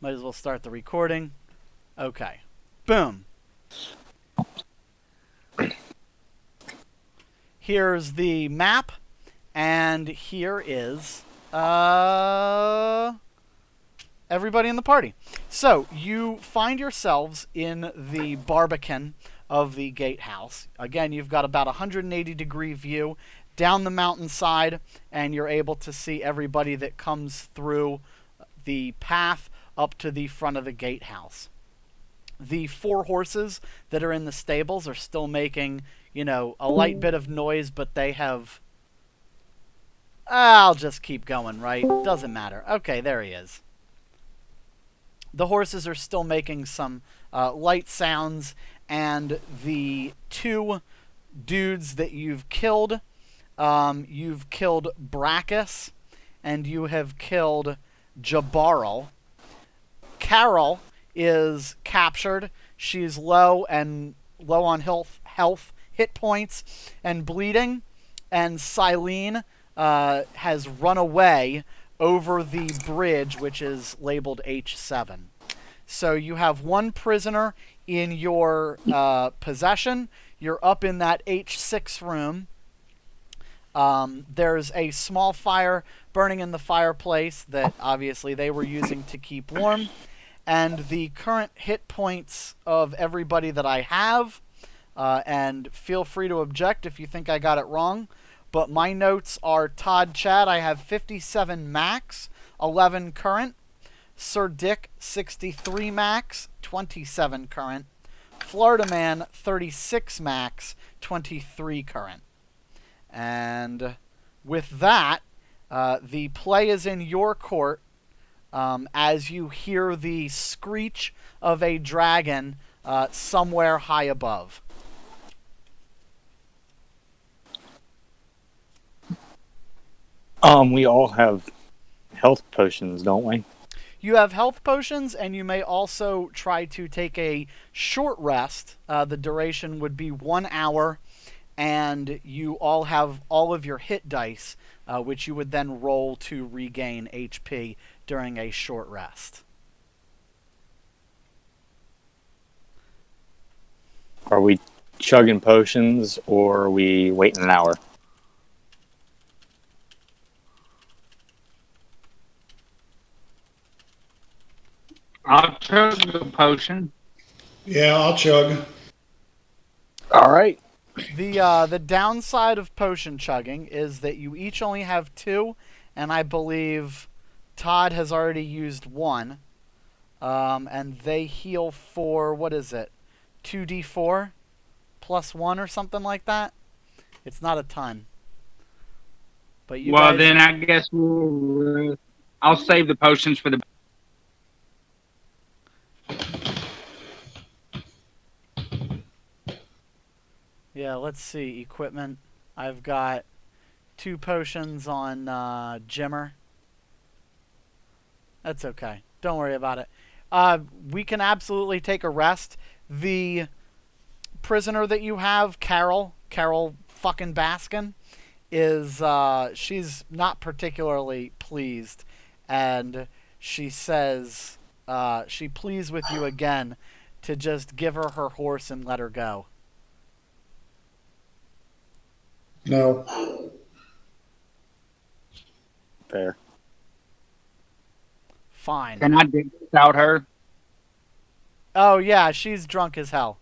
Might as well start the recording. Okay. Boom. Here's the map, and here is everybody in the party. So, you find yourselves in the barbican of the gatehouse. Again, you've got about a 180-degree view down the mountainside, and you're able to see everybody that comes through the path up to the front of the gatehouse. The 4 horses that are in the stables are still making, a light bit of noise, but they have... I'll just keep going, right? Doesn't matter. Okay, there he is. The horses are still making some light sounds, and the 2 dudes that you've killed Brachus, and you have killed Jabarl. Carol is captured. She's low on health, hit points, and bleeding. And Silene has run away over the bridge, which is labeled H7. So you have 1 prisoner in your possession. You're up in that H6 room. There's a small fire burning in the fireplace that obviously they were using to keep warm. And the current hit points of everybody that I have, and feel free to object if you think I got it wrong, but my notes are Todd Chad, I have 57 max, 11 current. Sir Dick, 63 max, 27 current. Florida Man, 36 max, 23 current. And with that, the play is in your court. As you hear the screech of a dragon somewhere high above. We all have health potions, don't we? You have health potions, and you may also try to take a short rest. The duration would be 1 hour, and you all have all of your hit dice, which you would then roll to regain HP during a short rest. Are we chugging potions, or are we waiting an hour? I'll chug the potion. Yeah, I'll chug. All right. The downside of potion chugging is that you each only have 2, and I believe Todd has already used 1. And they heal for, what is it? 2d4 plus 1 or something like that? It's not a ton. But you guys... then I guess I'll save the potions for the... Yeah, let's see. Equipment. I've got 2 potions on Jimmer. That's okay. Don't worry about it. We can absolutely take a rest. The prisoner that you have, Carol fucking Baskin, is she's not particularly pleased, and she says she pleads with you again to just give her horse and let her go. No. Fair. Fine. Can I dig without her? Oh, yeah, she's drunk as hell.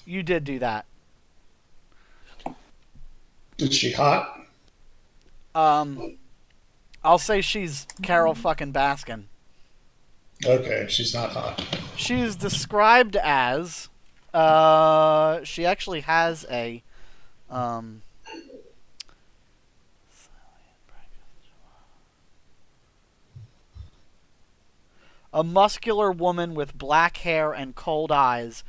You did do that. Is she hot? I'll say she's Carol fucking Baskin. Okay, she's not hot. She's described as... she actually has a... a muscular woman with black hair and cold eyes.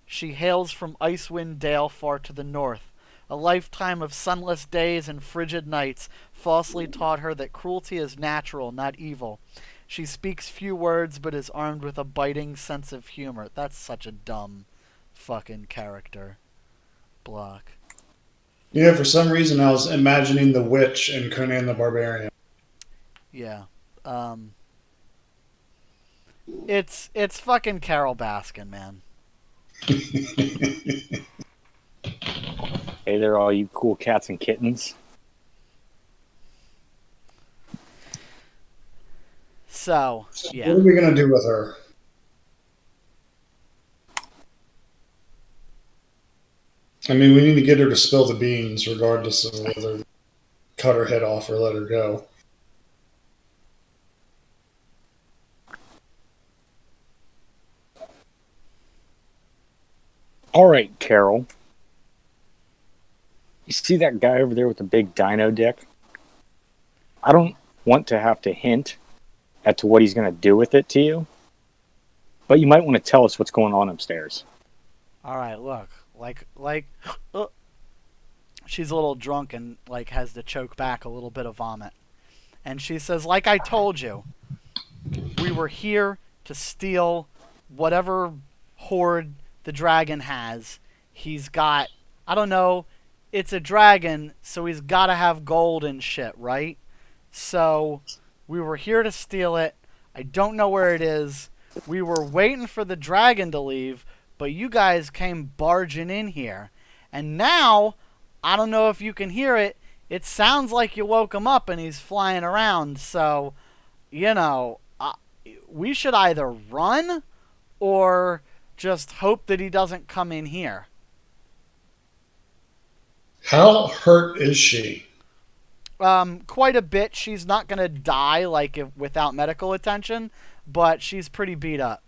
She hails from Icewind Dale far to the north. A lifetime of sunless days and frigid nights falsely taught her that cruelty is natural, not evil. She speaks few words, but is armed with a biting sense of humor. That's such a dumb fucking character block. Yeah, for some reason I was imagining the witch in Conan the Barbarian. Yeah. It's fucking Carol Baskin, man. Hey there, all you cool cats and kittens. So, What yeah. are we gonna do with her? I mean, we need to get her to spill the beans, regardless of whether cut her head off or let her go. All right, Carol. You see that guy over there with the big dino dick? I don't want to have to hint as to what he's going to do with it to you, but you might want to tell us what's going on upstairs. All right, look. She's a little drunk and, like, has to choke back a little bit of vomit. And she says, like I told you, we were here to steal whatever hoard the dragon has. He's got, I don't know, it's a dragon, so he's got to have gold and shit, right? So we were here to steal it. I don't know where it is. We were waiting for the dragon to leave, but you guys came barging in here. And now, I don't know if you can hear it, it sounds like you woke him up and he's flying around. So, you know, we should either run or just hope that he doesn't come in here. How hurt is she? Quite a bit. She's not going to die without medical attention, but she's pretty beat up.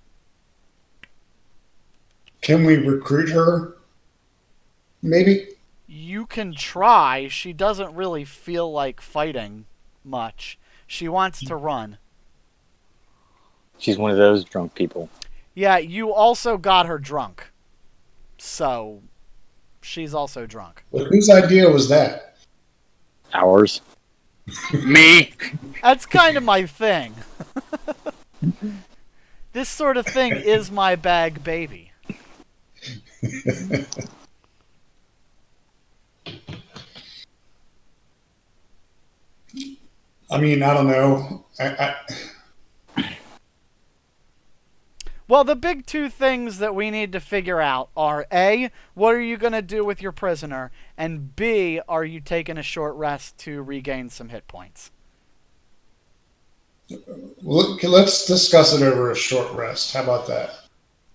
Can we recruit her? Maybe? You can try. She doesn't really feel like fighting much. She wants to run. She's one of those drunk people. Yeah, you also got her drunk. So, she's also drunk. Well, whose idea was that? Ours. Me. That's kind of my thing. This sort of thing is my bag, baby. I mean, I don't know. Well, the big two things that we need to figure out are A, what are you going to do with your prisoner? And B, are you taking a short rest to regain some hit points? Let's discuss it over a short rest. How about that?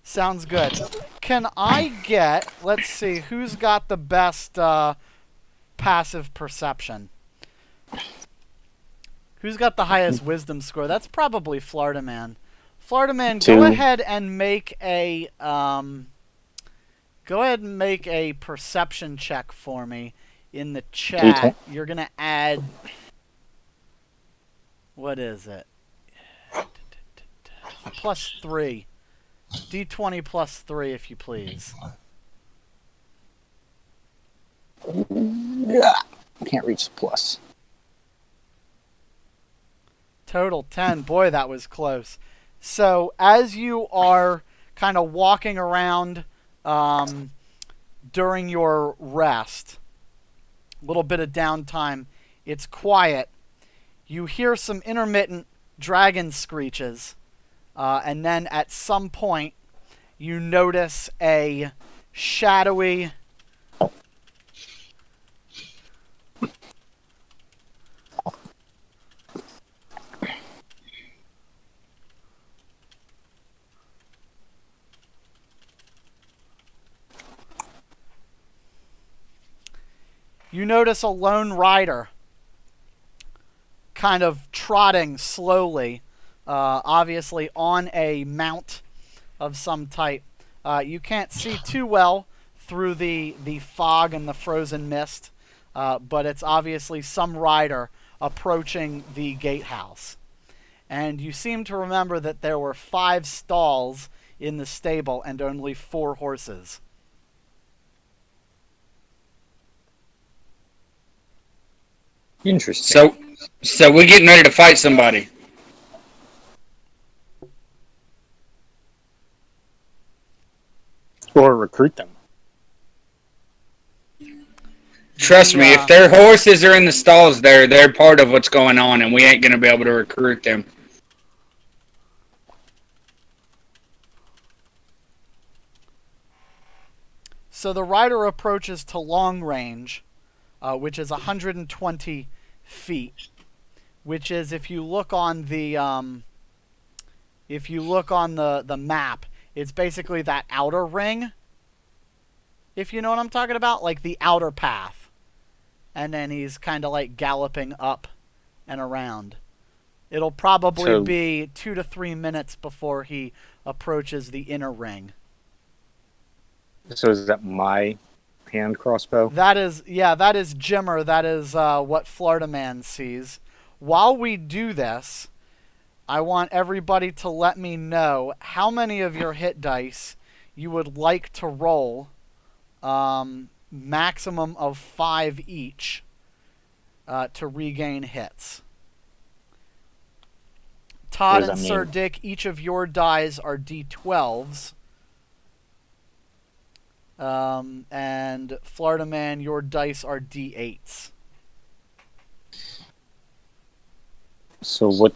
Sounds good. Can I get, let's see, who's got the best passive perception? Who's got the highest wisdom score? That's probably Florida Man. Florida Man, go ahead and make a perception check for me in the chat. You're gonna add, what is it? +3. D20 +3, if you please. Can't reach the plus. Total 10. Boy, that was close. So as you are kind of walking around during your rest, a little bit of downtime, it's quiet. You hear some intermittent dragon screeches, and then at some point you notice a shadowy a lone rider kind of trotting slowly, obviously on a mount of some type. You can't see too well through the fog and the frozen mist, but it's obviously some rider approaching the gatehouse. And you seem to remember that there were 5 stalls in the stable and only 4 horses. Interesting. So we're getting ready to fight somebody. Or recruit them. Trust me, if their horses are in the stalls there, they're part of what's going on, and we ain't going to be able to recruit them. So the rider approaches to long range, which is 120 feet, which is, if you look on the map, it's basically that outer ring. If you know what I'm talking about, like the outer path. And then he's kind of like galloping up and around. It'll probably be 2 to 3 minutes before he approaches the inner ring. So is that my hand crossbow? That is Jimmer. That is what Florida Man sees. While we do this, I want everybody to let me know how many of your hit dice you would like to roll, maximum of 5 each, to regain hits. Todd and Sir Dick, each of your dice are D12s. And Florida Man, your dice are D8s. So what?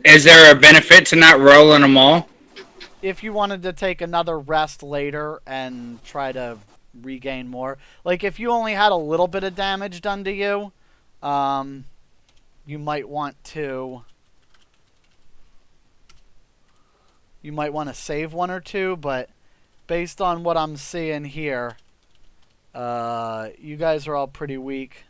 Is there a benefit to not rolling them all? If you wanted to take another rest later and try to regain more. Like, if you only had a little bit of damage done to you, you might want to save 1 or 2, but based on what I'm seeing here, you guys are all pretty weak.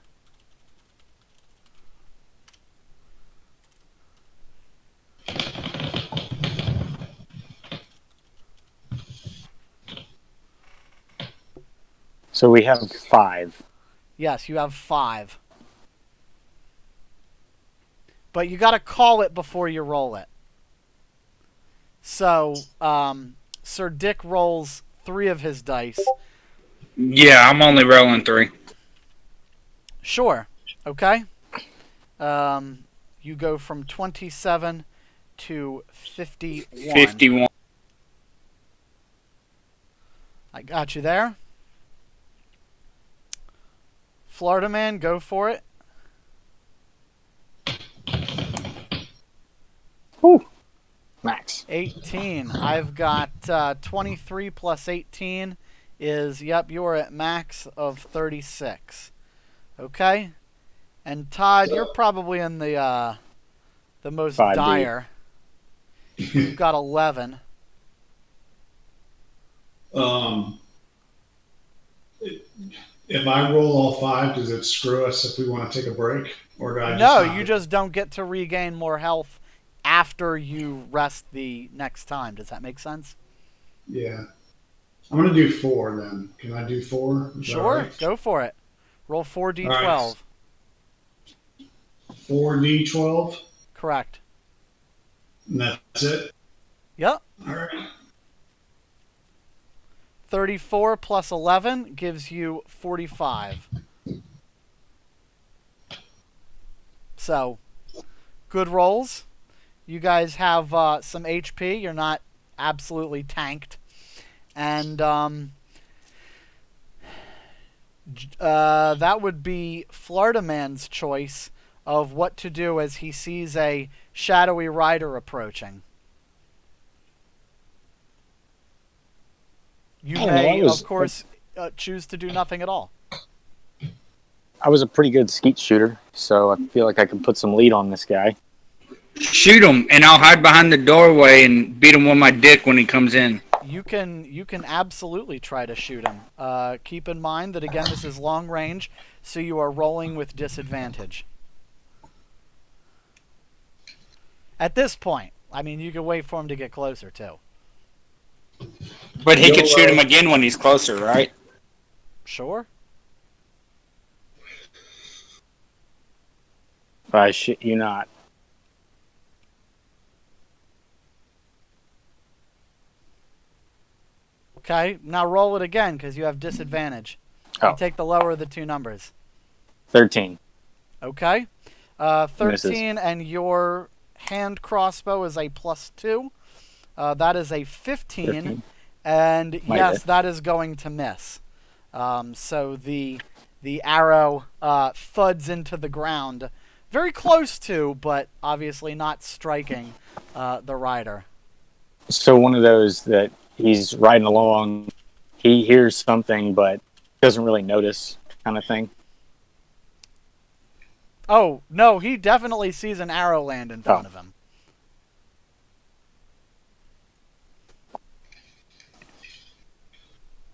So we have 5. Yes, you have 5. But you gotta call it before you roll it. So, Sir Dick rolls 3 of his dice. Yeah, I'm only rolling 3. Sure. Okay. You go from 27 to 51. 51. I got you there. Florida Man, go for it. Whew. Max. 18. I've got 23 plus 18 is, yep, you're at max of 36. Okay? And Todd, you're probably in the most 5D. dire. You've got 11. If I roll all 5, does it screw us if we want to take a break? Or do I just don't get to regain more health after you rest the next time. Does that make sense? Yeah. I'm going to do 4 then. Can I do 4? Sure, right? Go for it. Roll 4d12. Right. 4d12? Correct. And that's it? Yep. All right. 34 plus 11 gives you 45. So, good rolls. You guys have some HP. You're not absolutely tanked. And that would be Florida Man's choice of what to do as he sees a shadowy rider approaching. You may, of course, choose to do nothing at all. I was a pretty good skeet shooter, so I feel like I can put some lead on this guy. Shoot him, and I'll hide behind the doorway and beat him with my dick when he comes in. You can absolutely try to shoot him. Keep in mind that, again, this is long range, so you are rolling with disadvantage. At this point, I mean, you can wait for him to get closer, too. But he could shoot him again when he's closer, right? Sure. I shit you not. Okay, now roll it again, because you have disadvantage. You take the lower of the 2 numbers. 13. Okay. 13, Misses. And your hand crossbow is a +2. That is a 15. And yes, that is going to miss. So the arrow thuds into the ground. Very close to, but obviously not striking the rider. So one of those that he's riding along. He hears something, but doesn't really notice, kind of thing. Oh, no, he definitely sees an arrow land in front of him.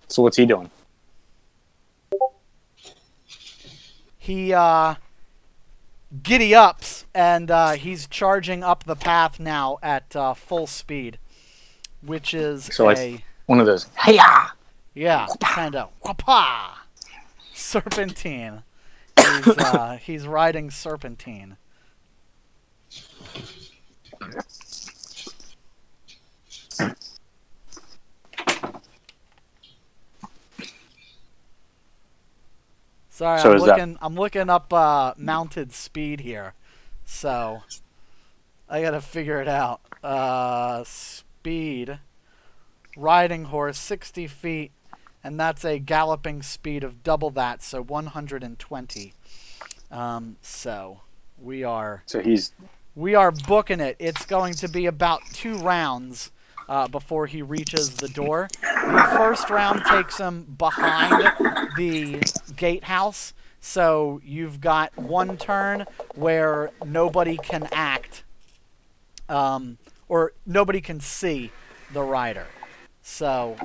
So what's he doing? He giddy ups, and he's charging up the path now at full speed, which is So like one of those, hey-ya! Yeah, kind of whapa serpentine. He's riding serpentine. Sorry, So I'm looking up mounted speed here, so I gotta figure it out. Speed, riding horse, 60 feet, and that's a galloping speed of double that, so 120. So we are booking it. It's going to be about 2 rounds before he reaches the door. The first round takes him behind the gatehouse, so you've got 1 turn where nobody can act, or nobody can see the rider. So,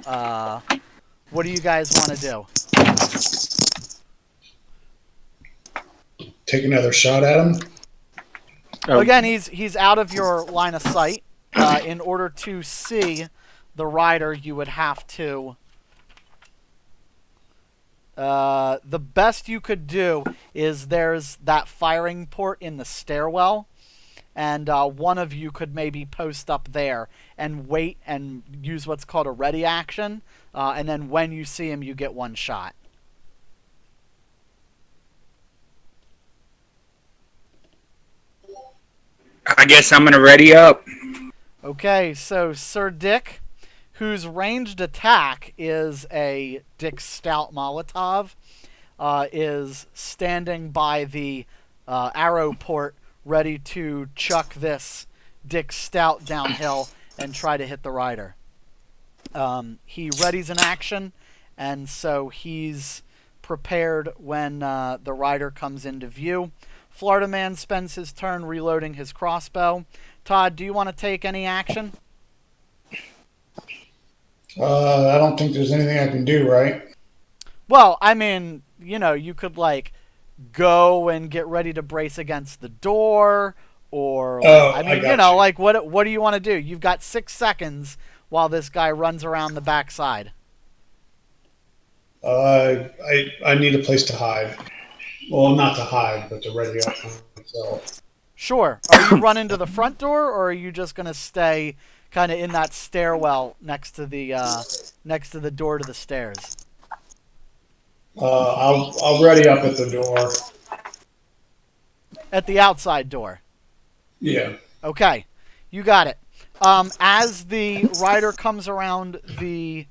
what do you guys want to do? Take another shot at him. Again, he's out of your line of sight. In order to see the rider, you would have to... the best you could do is there's that firing port in the stairwell, and one of you could maybe post up there and wait and use what's called a ready action, and then when you see him, you get 1 shot. I guess I'm going to ready up. Okay, so Sir Dick, whose ranged attack is a Dick Stout Molotov, is standing by the arrow port ready to chuck this Dick Stout downhill and try to hit the rider. He readies an action, and so he's prepared when the rider comes into view. Florida Man spends his turn reloading his crossbow. Todd, do you want to take any action? I don't think there's anything I can do, right? Well, I mean, you could, go and get ready to brace against the door, or, I got you. what do you want to do? You've got 6 seconds while this guy runs around the backside. I need a place to hide. Well, not to hide, but to ready up myself. Sure. Are you running to the front door, or are you just going to stay kind of in that stairwell next to the door to the stairs? I'll ready up at the door. At the outside door. Yeah. Okay, you got it. As the rider comes around the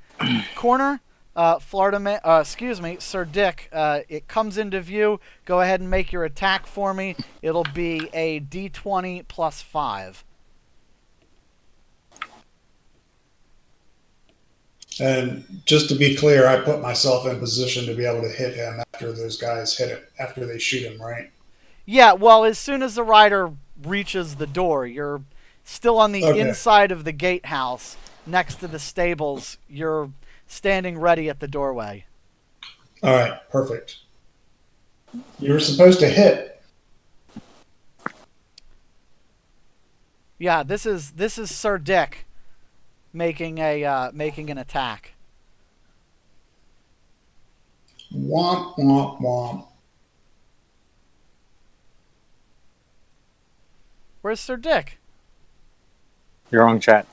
corner, Sir Dick, it comes into view. Go ahead and make your attack for me. It'll be a D20 plus 5. And just to be clear, I put myself in position to be able to hit him after those guys hit him, after they shoot him, right? Yeah, well, as soon as the rider reaches the door, you're still on the inside of the gatehouse next to the stables. You're standing ready at the doorway. All right, perfect. You were supposed to hit. Yeah, this is Sir Dick making an attack. Womp womp womp. Where's Sir Dick? You're on chat.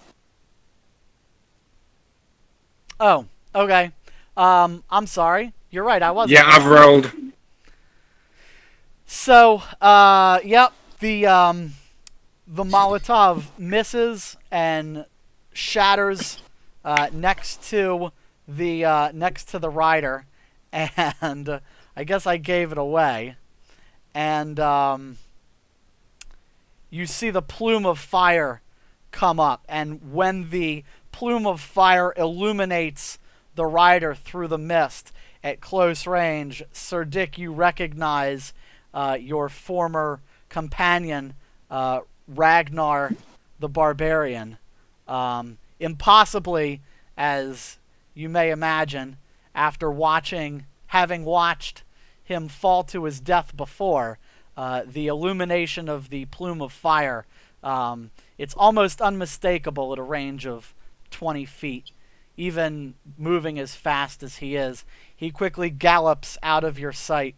Oh, okay. I'm sorry. You're right. I wasn't. Yeah, I've rolled. So, yep. The Molotov misses and shatters next to the rider, and I guess I gave it away. And you see the plume of fire come up. And when the plume of fire illuminates the rider through the mist at close range, Sir Dick, you recognize your former companion, Ragnar the Barbarian. Impossibly, as you may imagine, after having watched him fall to his death before, the illumination of the plume of fire, it's almost unmistakable at a range of 20 feet. Even moving as fast as he is, he quickly gallops out of your sight.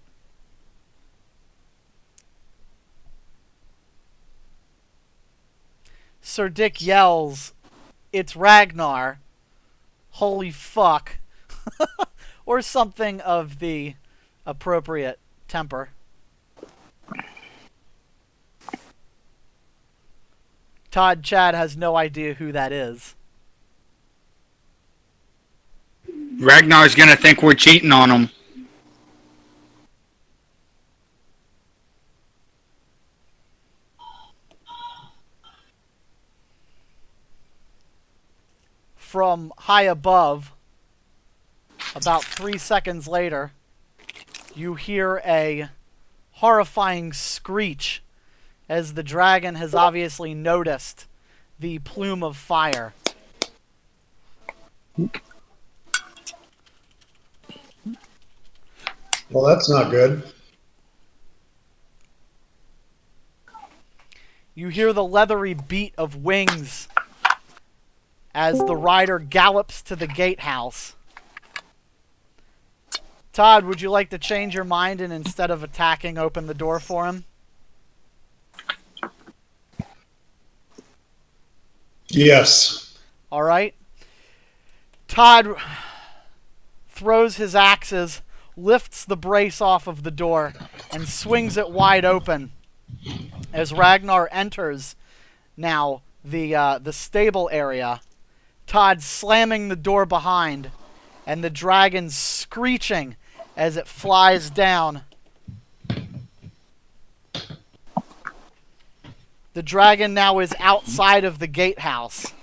Sir Dick yells, "It's Ragnar. Holy fuck." Or something of the appropriate temper. Todd Chad has no idea who that is. Ragnar's gonna think we're cheating on him. From high above, about 3 seconds later, you hear a horrifying screech as the dragon has obviously noticed the plume of fire. Well, that's not good. You hear the leathery beat of wings as the rider gallops to the gatehouse. Todd, would you like to change your mind and instead of attacking, open the door for him? Yes. All right. Todd throws his axes, lifts the brace off of the door, and swings it wide open as Ragnar enters now the stable area. Todd slamming the door behind, and the dragon screeching as it flies down. The dragon now is outside of the gatehouse,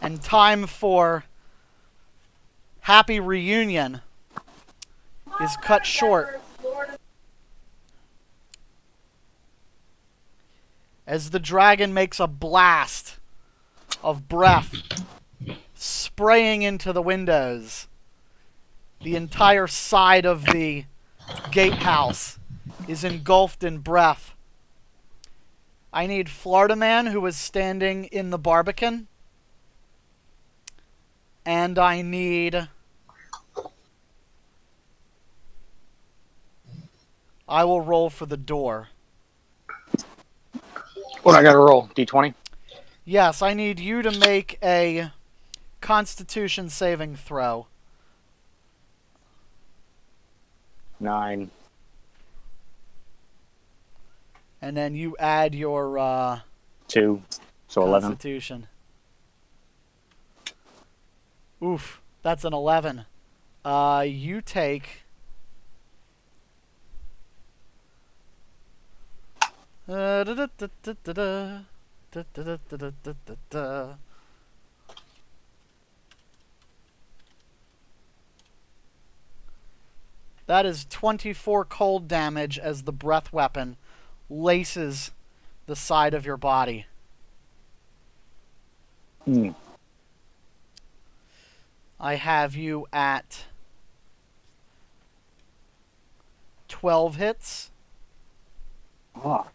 and time for happy reunion is cut short as the dragon makes a blast of breath spraying into the windows. The entire side of the gatehouse is engulfed in breath. I need Florida Man, who is standing in the Barbican. And I need... I will roll for the door. What I gotta roll? D20? Yes, I need you to make a Constitution saving throw. 9. And then you add your 2. So 11. Constitution. Oof, that's an 11. You take... That is 24 cold damage as the breath weapon laces the side of your body. I have you at 12 hits. Oh.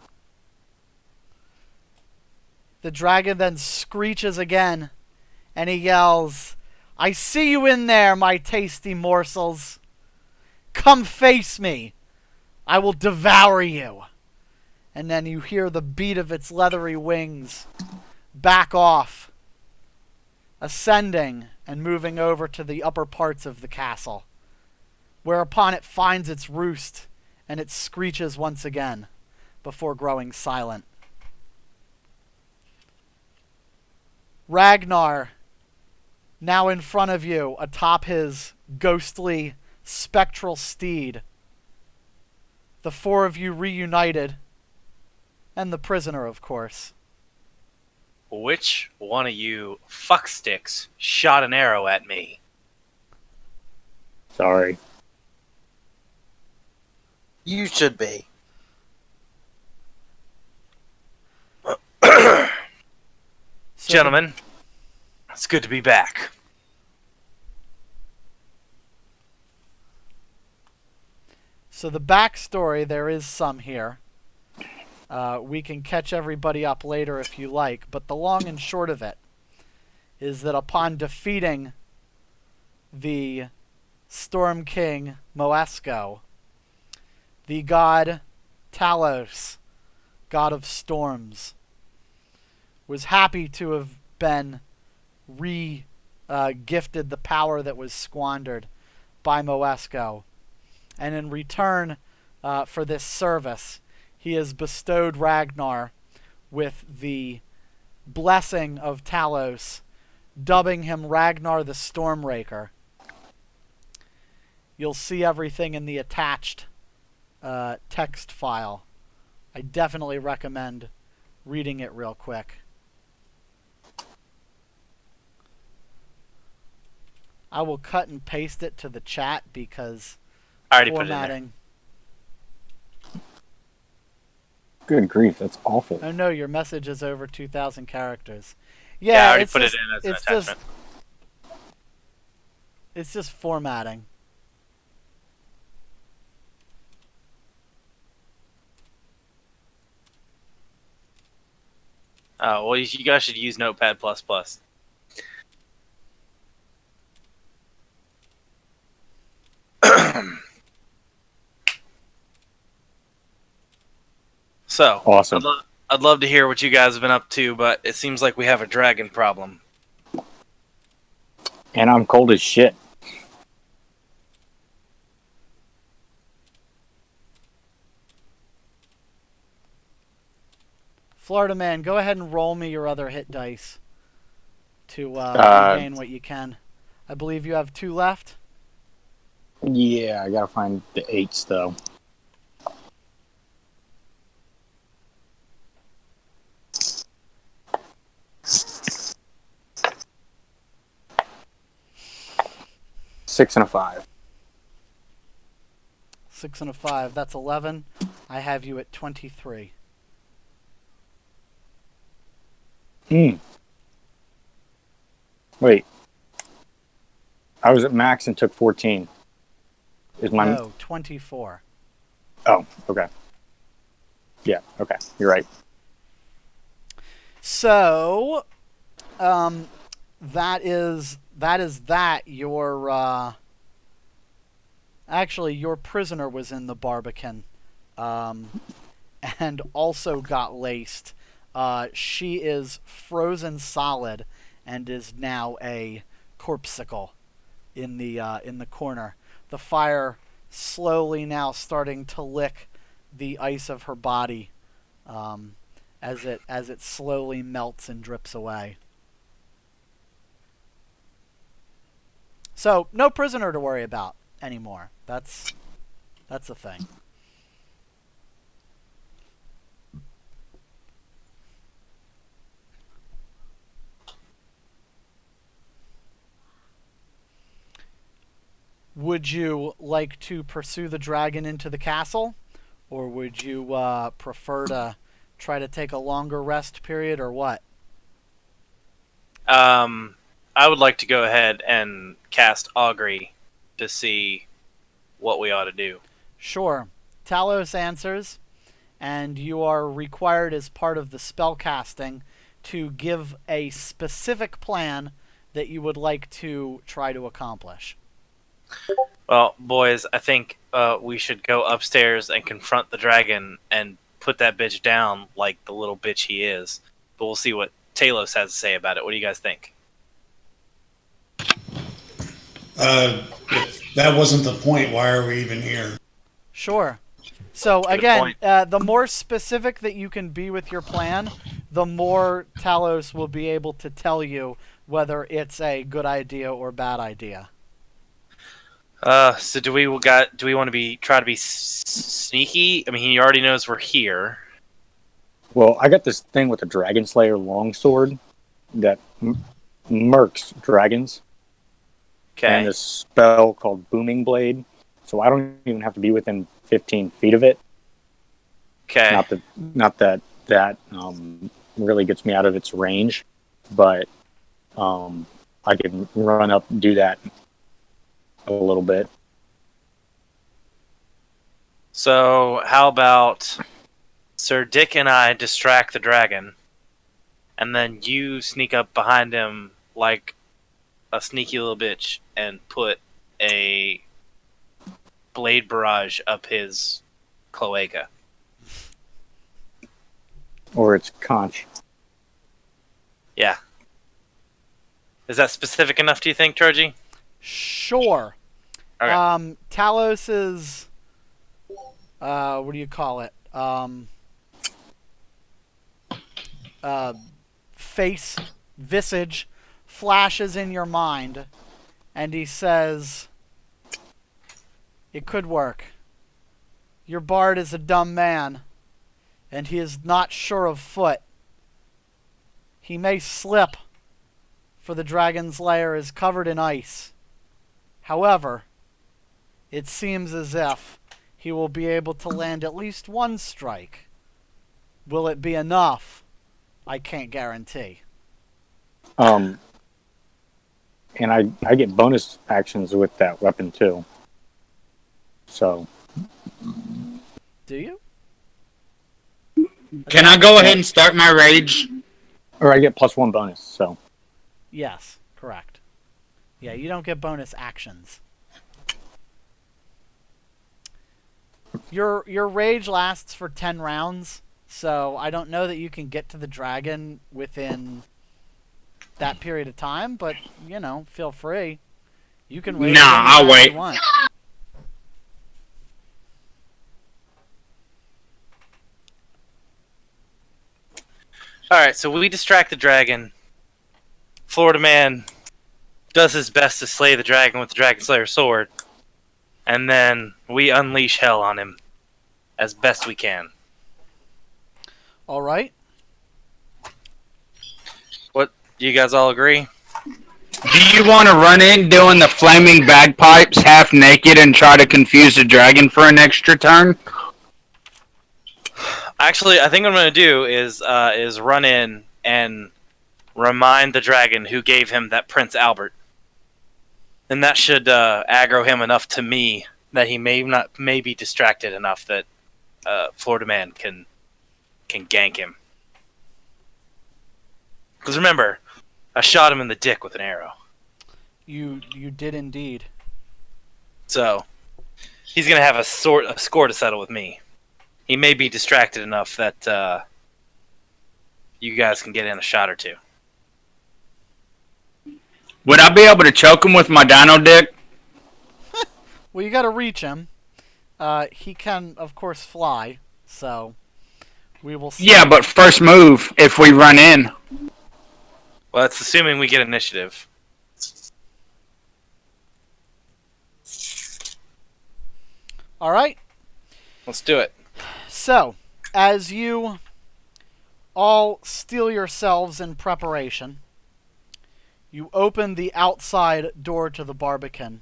The dragon then screeches again, and he yells, "I see you in there, my tasty morsels. Come face me. I will devour you." And then you hear the beat of its leathery wings back off, ascending and moving over to the upper parts of the castle, whereupon it finds its roost and it screeches once again before growing silent. Ragnar, now in front of you, atop his ghostly, spectral steed. The four of you reunited, and the prisoner, of course. which one of you fucksticks shot an arrow at me? Sorry. You should be. So Gentlemen, it's good to be back. So the backstory, there is some here. We can catch everybody up later if you like, but the long and short of it is that upon defeating the Storm King Moesco, the god Talos, god of storms, was happy to have been gifted the power that was squandered by Moesco. And in return for this service, he has bestowed Ragnar with the blessing of Talos, dubbing him Ragnar the Stormraker. You'll see everything in the attached text file. I definitely recommend reading it real quick. I will cut and paste it to the chat because I already put it in there. formatting. Good grief, that's awful. Oh no, your message is over 2,000 characters. Yeah, I already it's put just, it in as an it's attachment. It's just formatting. Oh, well, you guys should use Notepad++. So, Awesome. I'd love to hear what you guys have been up to, but it seems like we have a dragon problem. And I'm cold as shit. Florida Man, go ahead and roll me your other hit dice to regain what you can. I believe you have 2 left. Yeah, I gotta find the 8s though. Six and a 5. 6 and a 5. That's 11. I have you at 23. Wait. I was at max and took 14. Is my No, 24. Oh, okay. Yeah, okay. You're right. So, that is that. Your actually, your prisoner was in the Barbican, and also got laced. She is frozen solid and is now a corpsicle in the corner. The fire slowly now starting to lick the ice of her body, as it slowly melts and drips away. So no prisoner to worry about anymore. That's the thing. Would you like to pursue the dragon into the castle, or would you prefer to try to take a longer rest period, or what? I would like to go ahead and cast Augury to see what we ought to do. Sure. Talos answers, and you are required as part of the spell casting to give a specific plan that you would like to try to accomplish. Well, boys, I think we should go upstairs and confront the dragon and put that bitch down like the little bitch he is. But we'll see what Talos has to say about it. What do you guys think? If that wasn't the point, why are we even here? Sure. So Good again, point. the more specific that you can be with your plan, the more Talos will be able to tell you whether it's a good idea or bad idea. So do we want to try to be sneaky? I mean, he already knows we're here. Well, I got this thing with a Dragon Slayer longsword that murks dragons, and Okay. this spell called Booming Blade. So I don't even have to be within 15 feet of it. Okay. Not that really gets me out of its range, but I can run up and do that a little bit. So how about Sir Dick and I distract the dragon, and then you sneak up behind him like a sneaky little bitch and put a blade barrage up his cloaca. Or its conch. Yeah. Is that specific enough, do you think, Troji? Sure. Okay. Talos's what do you call it? Face, visage flashes in your mind, and he says, "It could work. Your bard is a dumb man, and he is not sure of foot. He may slip, for the dragon's lair is covered in ice. However, it seems as if he will be able to land at least one strike. Will it be enough? I can't guarantee." And I get bonus actions with that weapon too. So Do you? Can I go ahead and start my rage? or I get +1 bonus. So Yes, correct. Yeah, you don't get bonus actions. Your rage lasts for 10 rounds, so I don't know that you can get to the dragon within that period of time, but, you know, feel free. You can wait. Nah, I'll wait. You want. Alright, so we distract the dragon. Florida Man does his best to slay the dragon with the Dragon Slayer sword. And then we unleash hell on him as best we can. All right. What? Do you guys all agree? Do you want to run in doing the flaming bagpipes half naked and try to confuse the dragon for an extra turn? Actually, I think what I'm going to do is run in and remind the dragon who gave him that Prince Albert. And that should aggro him enough to me that he may be distracted enough that Florida Man can gank him. Because remember, I shot him in the dick with an arrow. You did indeed. So he's going to have a score to settle with me. He may be distracted enough that you guys can get in a shot or two. Would I be able to choke him with my dino dick? Well, you got to reach him. He can, of course, fly, so we will see. Yeah, but first move if we run in. Well, that's assuming we get initiative. All right. Let's do it. So, as you all steel yourselves in preparation, you open the outside door to the Barbican,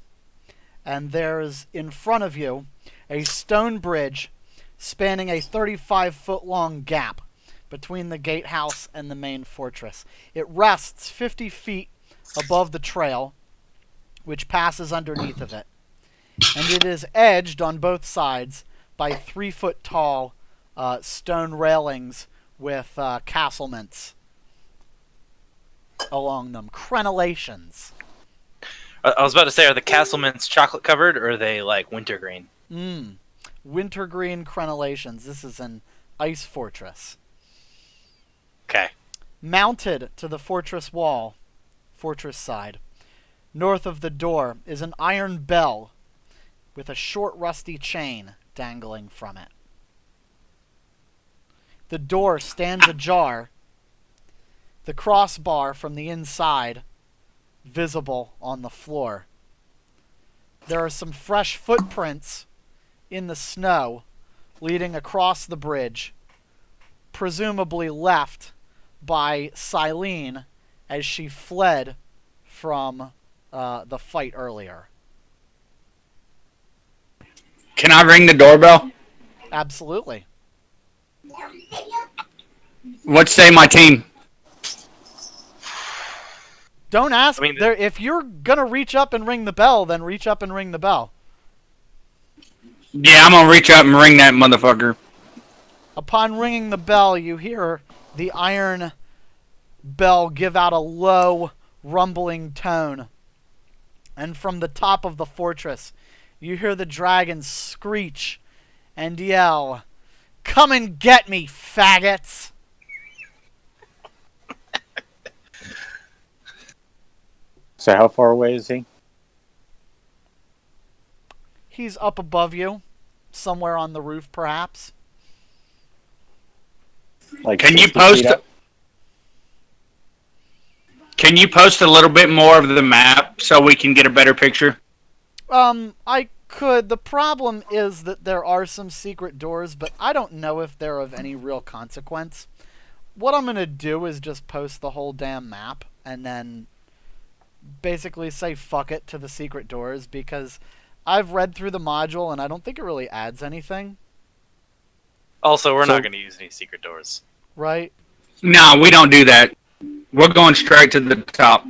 and there's in front of you a stone bridge spanning a 35-foot-long gap between the gatehouse and the main fortress. It rests 50 feet above the trail, which passes underneath of it, and it is edged on both sides by 3-foot-tall stone railings with castlements along them. Crenellations. I was about to say, are the castlements chocolate covered or are they like wintergreen? Wintergreen crenellations. This is an ice fortress. Okay. Mounted to the fortress wall, fortress side, north of the door is an iron bell with a short rusty chain dangling from it. The door stands ajar, the crossbar from the inside visible on the floor. There are some fresh footprints in the snow leading across the bridge presumably left by Silene as she fled from the fight earlier. Can I ring the doorbell? Absolutely. What say my team? Don't ask. I mean, If you're gonna reach up and ring the bell, then reach up and ring the bell. Yeah, I'm gonna reach up and ring that motherfucker. Upon ringing the bell, you hear the iron bell give out a low, rumbling tone. And from the top of the fortress, you hear the dragon screech and yell, "Come and get me, faggots!" So how far away is he? He's up above you, somewhere on the roof, perhaps. Like Can you 60 post? feet up? Can you post a little bit more of the map so we can get a better picture? I could. The problem is that there are some secret doors, but I don't know if they're of any real consequence. What I'm going to do is just post the whole damn map and then basically say fuck it to the secret doors, because I've read through the module and I don't think it really adds anything, Also, we're So- not going to use any secret doors. right? No, we don't do that. We're going straight to the top.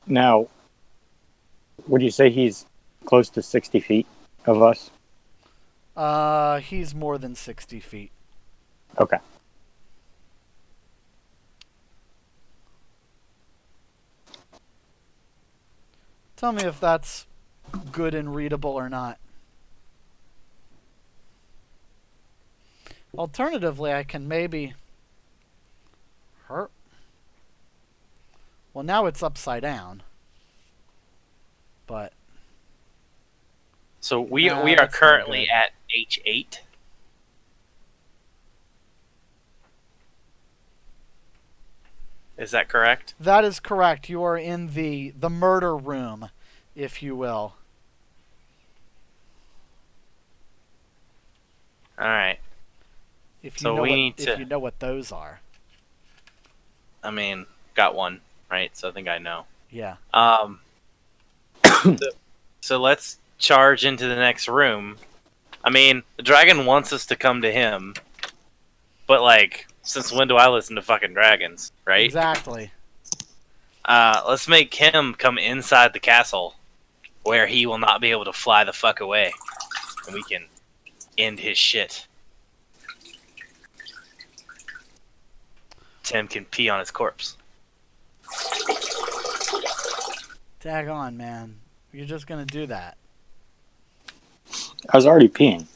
Now, would you say he's close to 60 feet of us? He's more than 60 feet. Okay. Tell me if that's good and readable or not. Alternatively, I can maybe hurt. Well, now it's upside down. But So we Nah, we are that's not currently good. at H8. Is that correct? that is correct. You are in the murder room, if you will. All right. If you So know we what, need if to- you know what those are. I mean, got one, right? So I think I know. Yeah. So let's charge into the next room. I mean, the dragon wants us to come to him, but like, since when do I listen to fucking dragons, right? Exactly. Let's make him come inside the castle, where he will not be able to fly the fuck away, and we can end his shit. Tim can pee on his corpse. Daggone, man. You're just gonna do that. I was already peeing.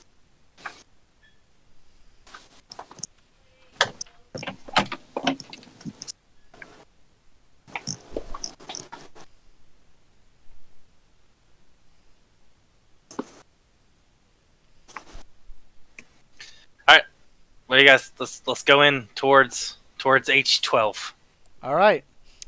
What do you guys? Let's go in towards H12. All right.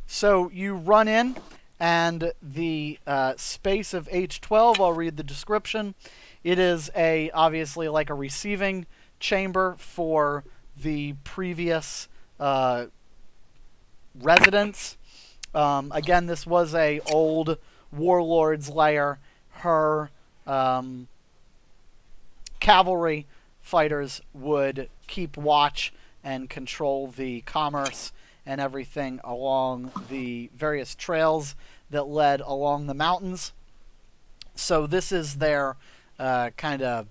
So you run in, and the space of H12. I'll read the description. It is obviously like a receiving chamber for the previous residents. Again, this was a old warlord's lair. Her cavalry fighters would keep watch and control the commerce and everything along the various trails that led along the mountains. So this is their kind of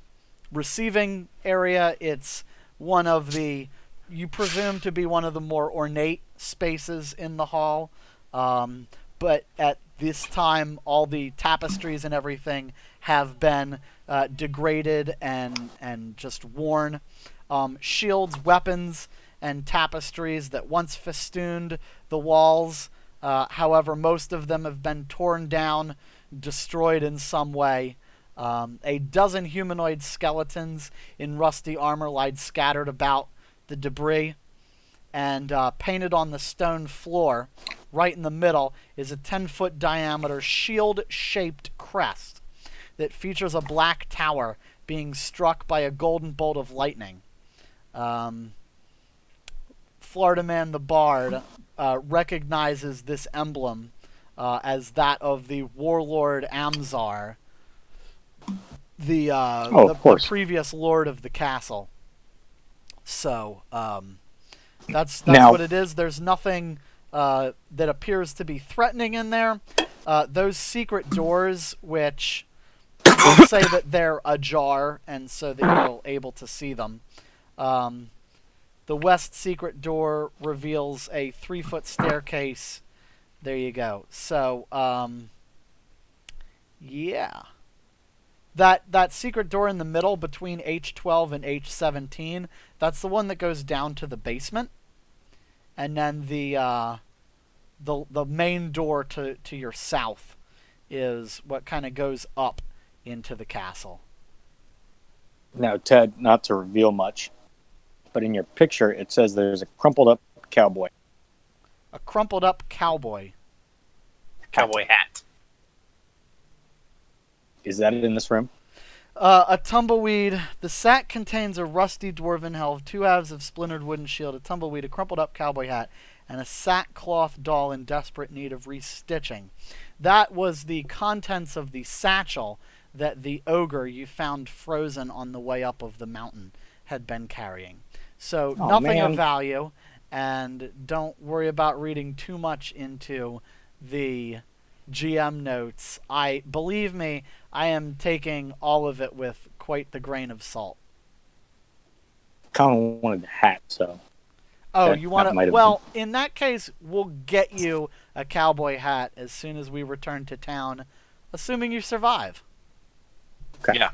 receiving area. It's one of you presume to be one of the more ornate spaces in the hall. But at this time, all the tapestries and everything have been degraded and just worn. Shields, weapons, and tapestries that once festooned the walls. However, most of them have been torn down, destroyed in some way. A dozen humanoid skeletons in rusty armor lied scattered about the debris. And painted on the stone floor, right in the middle, is a 10-foot diameter shield-shaped crest that features a black tower being struck by a golden bolt of lightning. Florida Man the Bard recognizes this emblem as that of the warlord Amzar, the previous lord of the castle. So that's Now, what it is. There's nothing that appears to be threatening in there. Those secret doors, which will say that they're ajar, and so that you're able to see them. The west secret door reveals a 3-foot staircase. There you go. So, yeah. That secret door in the middle between H12 and H17, that's the one that goes down to the basement. And then the main door to your south is what kind of goes up into the castle. now, Ted, not to reveal much, but in your picture it says there's a crumpled up cowboy. A crumpled up cowboy. Cowboy hat. Is that in this room? A tumbleweed. The sack contains a rusty dwarven helm, 2 halves of splintered wooden shield, a tumbleweed, a crumpled up cowboy hat, and a sackcloth doll in desperate need of restitching. That was the contents of the satchel that the ogre you found frozen on the way up of the mountain had been carrying. So nothing of value, and don't worry about reading too much into the GM notes. Believe me, I am taking all of it with quite the grain of salt. Kind of wanted the hat, so. Oh, you want to? Well, in that case, we'll get you a cowboy hat as soon as we return to town, assuming you survive. Okay. Yeah.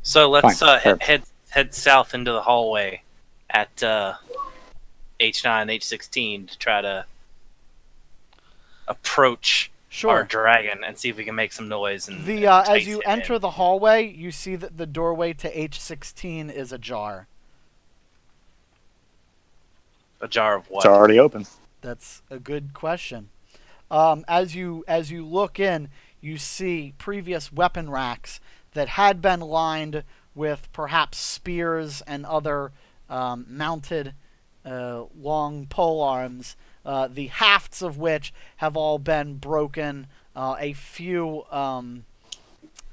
So let's head south into the hallway at H9, H16 to try to approach our dragon and see if we can make some noise. And as you enter the hallway, you see that the doorway to H16 is ajar. A jar of what? It's already open. That's a good question. As you look in, you see previous weapon racks that had been lined with perhaps spears and other mounted long pole arms, the hafts of which have all been broken. A few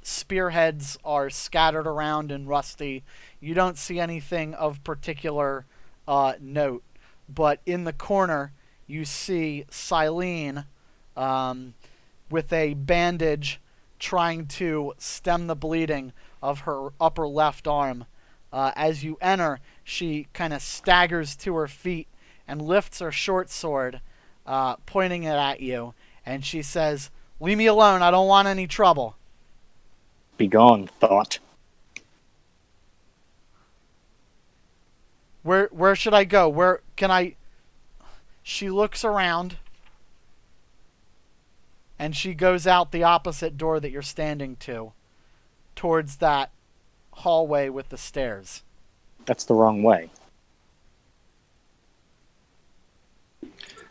spearheads are scattered around and rusty. You don't see anything of particular note. But in the corner, you see Silene with a bandage trying to stem the bleeding of her upper left arm. As you enter, she kind of staggers to her feet and lifts her short sword, pointing it at you. And she says, "Leave me alone. I don't want any trouble." Begone, thought. Where should I go? Where can I... She looks around, and she goes out the opposite door that you're standing to, towards that hallway with the stairs. That's the wrong way.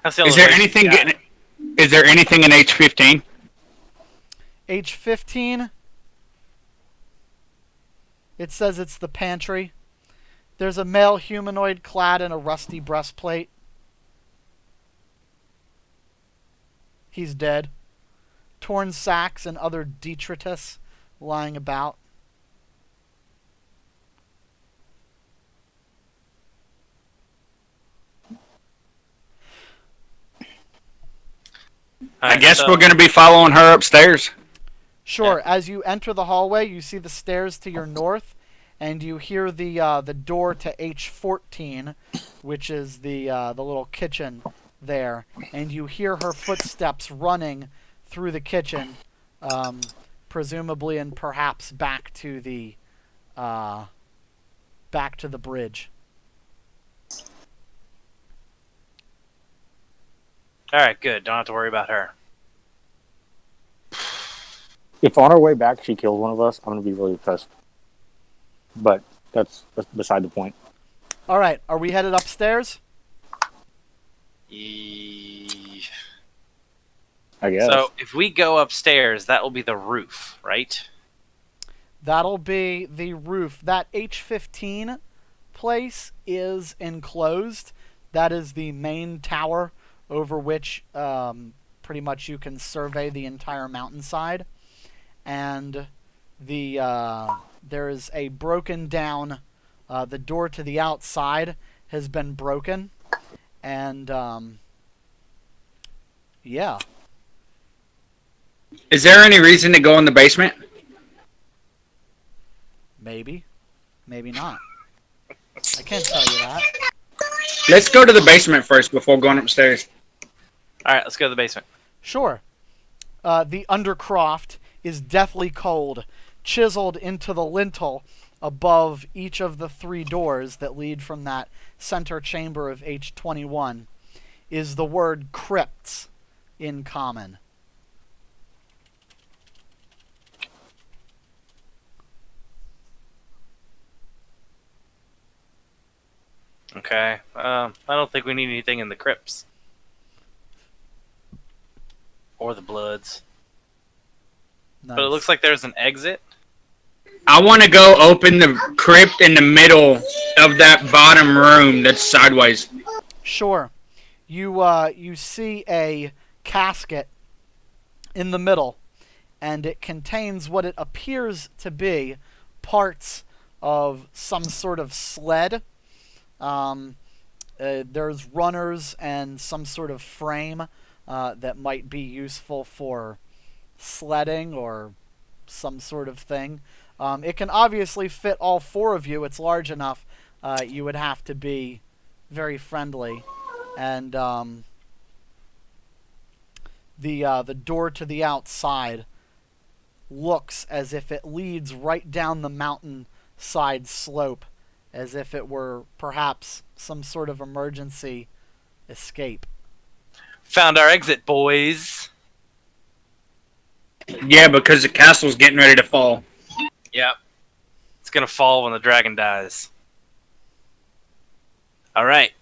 Is there anything in H15? H15, it says it's the pantry. There's a male humanoid clad in a rusty breastplate. He's dead. Torn sacks and other detritus lying about. I guess we're going to be following her upstairs. Sure. Yeah. As you enter the hallway, you see the stairs to your north, and you hear the door to H14, which is the little kitchen there, and you hear her footsteps running through the kitchen, presumably and perhaps back to the bridge. All right, good. Don't have to worry about her. If on our way back she kills one of us, I'm going to be really pissed. But that's beside the point. All right, are we headed upstairs? I guess. So if we go upstairs, that will be the roof, right? That'll be the roof. That H15 place is enclosed. That is the main tower over which pretty much you can survey the entire mountainside. And there is a broken down, the door to the outside has been broken. And, yeah. Is there any reason to go in the basement? Maybe. Maybe not. I can't tell you that. Let's go to the basement first before going upstairs. All right, let's go to the basement. Sure. The undercroft is deathly cold, chiseled into the lintel above each of the 3 doors that lead from that center chamber of H21 is the word crypts in common. Okay. I don't think we need anything in the crypts. Or the bloods. Nice. But it looks like there's an exit. I want to go open the crypt in the middle of that bottom room that's sideways. Sure. You see a casket in the middle, and it contains what it appears to be parts of some sort of sled. There's runners and some sort of frame that might be useful for sledding or some sort of thing. It can obviously fit all 4 of you. It's large enough. You would have to be very friendly. And the door to the outside looks as if it leads right down the mountainside slope, as if it were perhaps some sort of emergency escape. Found our exit, boys. Yeah, because the castle's getting ready to fall. Yep. It's gonna fall when the dragon dies. Alright.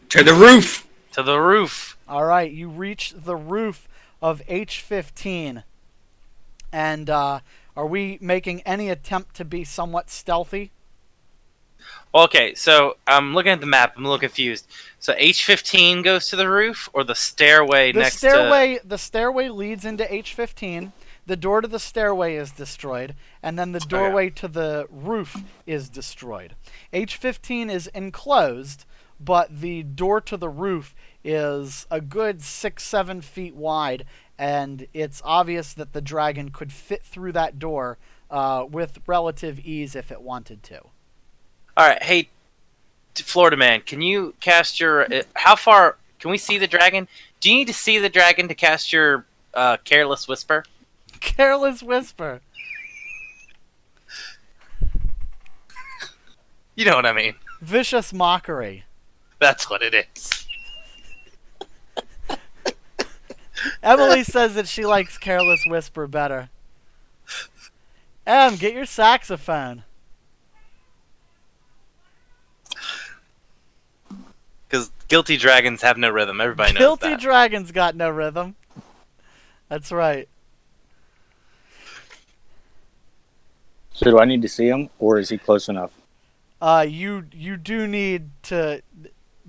To the roof! To the roof. Alright, you reach the roof of H15. And are we making any attempt to be somewhat stealthy? Okay, so I'm looking at the map. I'm a little confused. So H15 goes to the roof, or the stairway The next stairway leads into H15. The door to the stairway is destroyed, and then the doorway to the roof is destroyed. H15 is enclosed, but the door to the roof is a good 6-7 feet wide, and it's obvious that the dragon could fit through that door with relative ease if it wanted to. Alright, hey, Florida man, can you cast your... how far... Can we see the dragon? Do you need to see the dragon to cast your Careless Whisper? Careless Whisper. You know what I mean. Vicious Mockery. That's what it is. Emily says that she likes Careless Whisper better. Em, get your saxophone. Because guilty dragons have no rhythm. Everybody knows Guilty that. Dragons got no rhythm. That's right. So do I need to see him, or is he close enough? You do need to...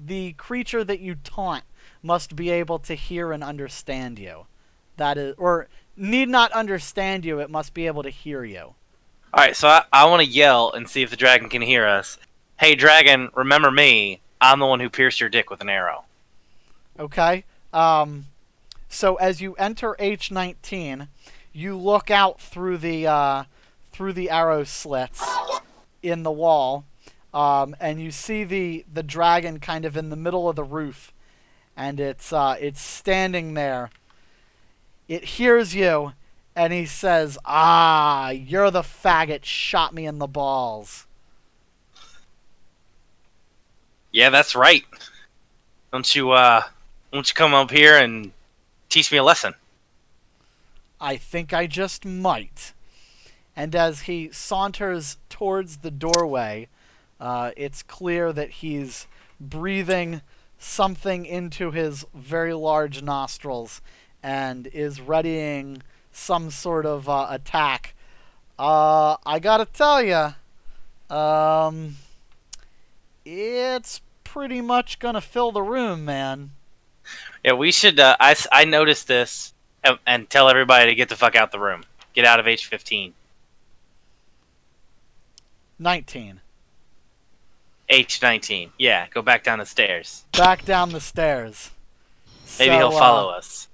The creature that you taunt must be able to hear and understand you. That is... Or need not understand you, it must be able to hear you. Alright, so I want to yell and see if the dragon can hear us. Hey, dragon, remember me. I'm the one who pierced your dick with an arrow. Okay. So as you enter H19, you look out through the arrow slits in the wall, and you see the dragon kind of in the middle of the roof, and it's standing there. It hears you, and he says, "Ah, you're the faggot shot me in the balls." Yeah, that's right. Won't you come up here and teach me a lesson? I think I just might. And as he saunters towards the doorway, it's clear that he's breathing something into his very large nostrils and is readying some sort of attack. I gotta tell ya, it's pretty much gonna fill the room, man. Yeah, we should. I noticed this and tell everybody to get the fuck out the room. Get out of H15. 19. H19. Yeah, go back down the stairs. Back down the stairs. Maybe he'll follow us.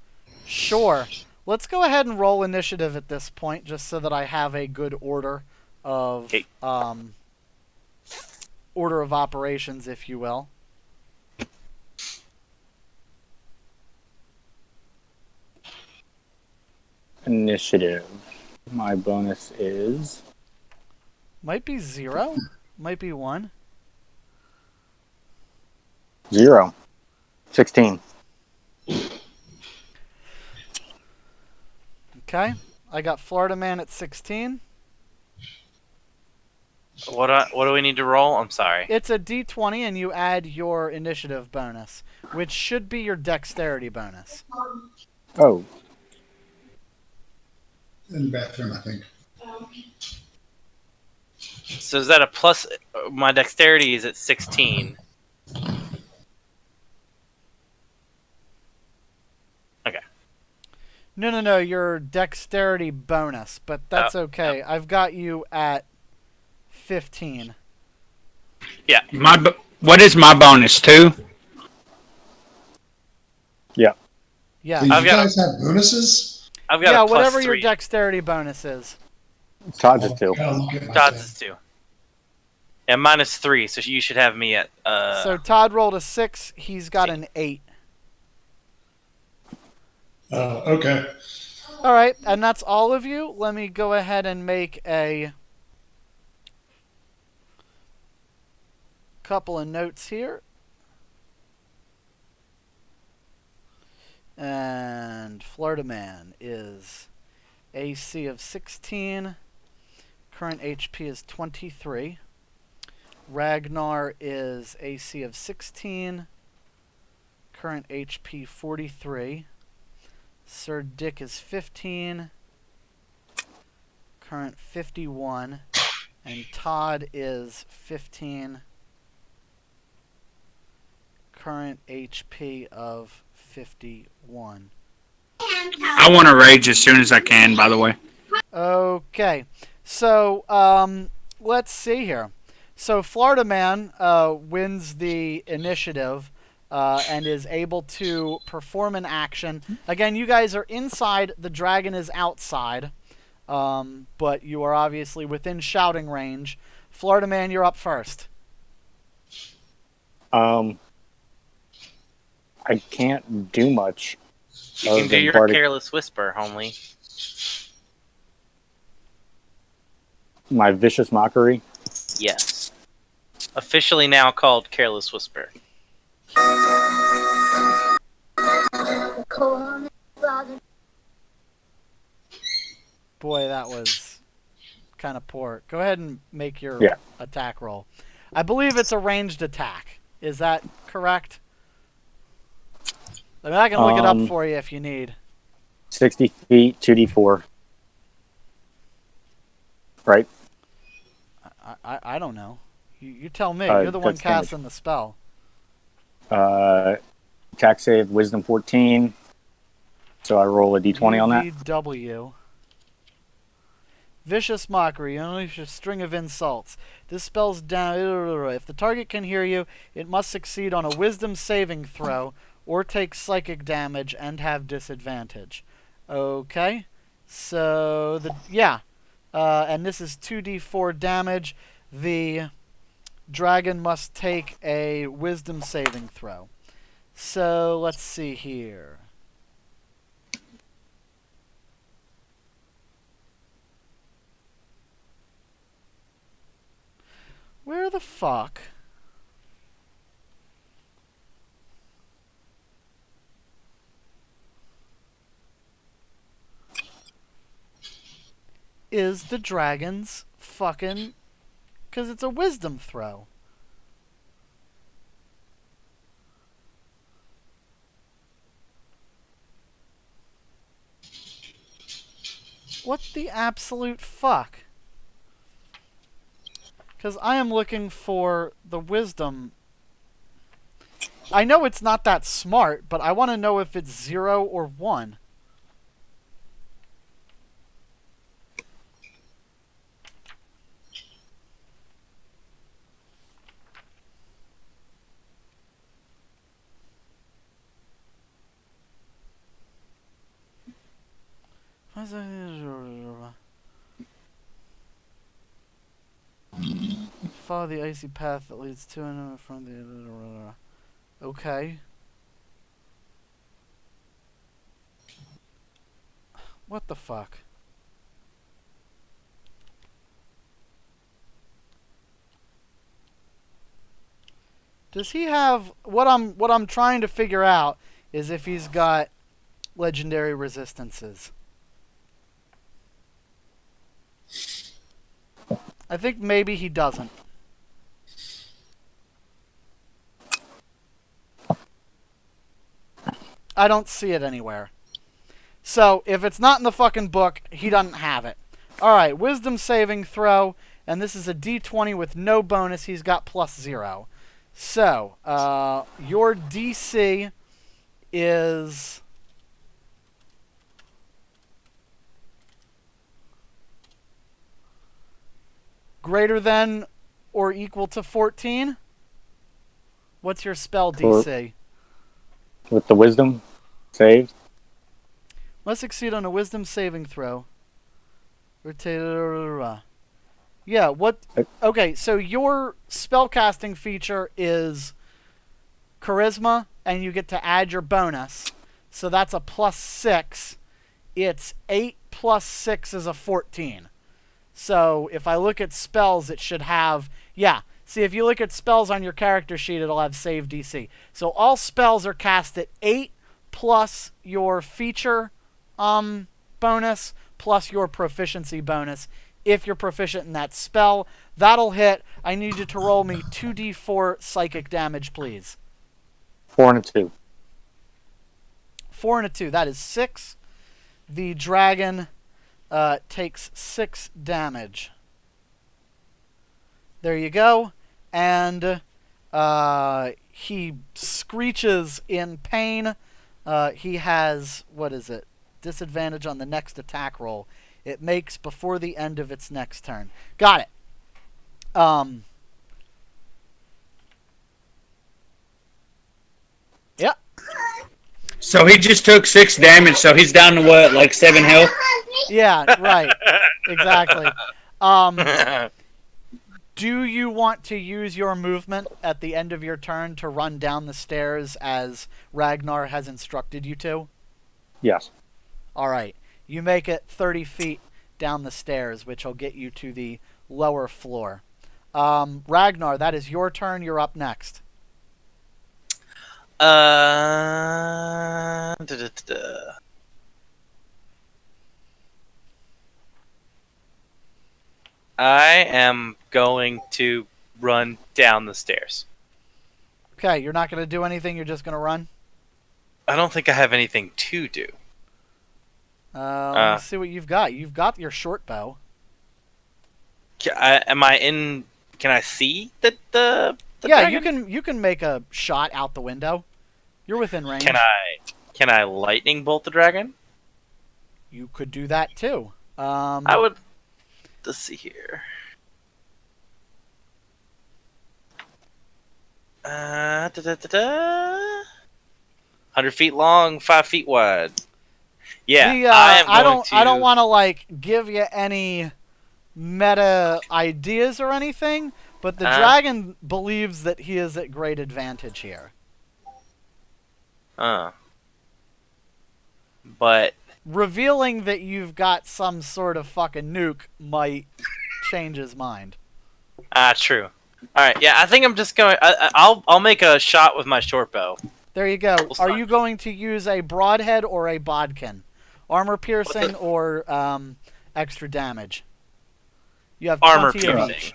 Sure. Let's go ahead and roll initiative at this point, just so that I have a good order of Okay. order of operations, if you will. Initiative. My bonus is Might be 0. Might be 1. 0. 16. Okay. I got Florida Man at 16. What do we need to roll? I'm sorry. It's a D20, and you add your initiative bonus, which should be your dexterity bonus. Oh, In the bathroom, I think. So is that a plus? My dexterity is at 16. Okay. No, your dexterity bonus, but that's okay. I've got you at 15. Yeah. What is my bonus? 2? yeah. Yeah. Do you I've got guys have bonuses? I've got Yeah, a plus whatever 3. your dexterity bonus is. Todd's is 2. I'll look at my Todd's tab. is 2. And minus 3, so you should have me at. So Todd rolled a 6. He's got an 8. Oh, okay. All right, and that's all of you. Let me go ahead and make a couple of notes here. And Florida Man is AC of 16. Current HP is 23. Ragnar is AC of 16. Current HP 43. Sir Dick is 15. Current 51. And Todd is 15. Current HP of 51. I want to rage as soon as I can, by the way. Okay. So, let's see here. So, Florida Man wins the initiative and is able to perform an action. Again, you guys are inside. The dragon is outside. But you are obviously within shouting range. Florida Man, you're up first. I can't do much. You other can do than your party- careless whisper, homely. My vicious mockery. Yes. Officially now called careless whisper. Boy, that was kind of poor. Go ahead and make your Yeah. attack roll. I believe it's a ranged attack. Is that correct? I mean, I can look it up for you if you need. 60 feet, 2d4. Right? I don't know. You tell me. Uh, You're the one that's damage. casting the spell. Attack save, wisdom 14. So I roll a d20 on that. UVW. Vicious mockery. Unleash a string of insults. This spell's down. If the target can hear you, it must succeed on a wisdom saving throw or take psychic damage and have disadvantage. Okay. So, and this is 2d4 damage. The dragon must take a wisdom saving throw. So, let's see here. Where the fuck is the dragon's fucking... Because it's a wisdom throw. What the absolute fuck? Because I am looking for the wisdom. I know it's not that smart, but I want to know if it's 0 or 1. Follow the icy path that leads to and from the... Okay. What the fuck? Does he have... What I'm trying to figure out is if he's got legendary resistances. I think maybe he doesn't. I don't see it anywhere. So, if it's not in the fucking book, he doesn't have it. Alright, wisdom saving throw, and this is a d20 with no bonus. He's got +0. So, your DC is... greater than or equal to 14? What's your spell DC? With the wisdom saved? Must succeed on a wisdom saving throw. Yeah, what... Okay, so your spellcasting feature is charisma, and you get to add your bonus. So that's a +6. It's 8 plus 6 is a 14. So if I look at spells, it should have... Yeah, see, if you look at spells on your character sheet, it'll have save DC. So all spells are cast at 8 plus your feature bonus plus your proficiency bonus. If you're proficient in that spell, that'll hit. I need you to roll me 2d4 psychic damage, please. 4 and a 2. 4 and a 2. That is 6. The dragon takes 6 damage. There you go. And he screeches in pain. He has, what is it? Disadvantage on the next attack roll. It makes before the end of its next turn. Got it. Yep. So he just took 6 damage, so he's down to what, like 7 health? Yeah, right. Exactly. Do you want to use your movement at the end of your turn to run down the stairs as Ragnar has instructed you to? Yes. All right. You make it 30 feet down the stairs, which will get you to the lower floor. Ragnar, that is your turn. You're up next. Da, da, da, da. I am going to run down the stairs. Okay, you're not going to do anything. You're just going to run? I don't think I have anything to do. Let's see what you've got. You've got your short bow. Am I in? Can I see the yeah, dragon? you can make a shot out the window. You're within range. Can I lightning bolt the dragon? You could do that too. I would. Let's see here. 100 feet long, 5 feet wide. Yeah, I don't want to like give you any meta ideas or anything, but the dragon believes that he is at great advantage here. But revealing that you've got some sort of fucking nuke might change his mind. True. All right, yeah, I think I'm just going. I'll make a shot with my short bow. There you go. Are you going to use a broadhead or a bodkin? Armor piercing or extra damage? You have armor 20 of piercing. each.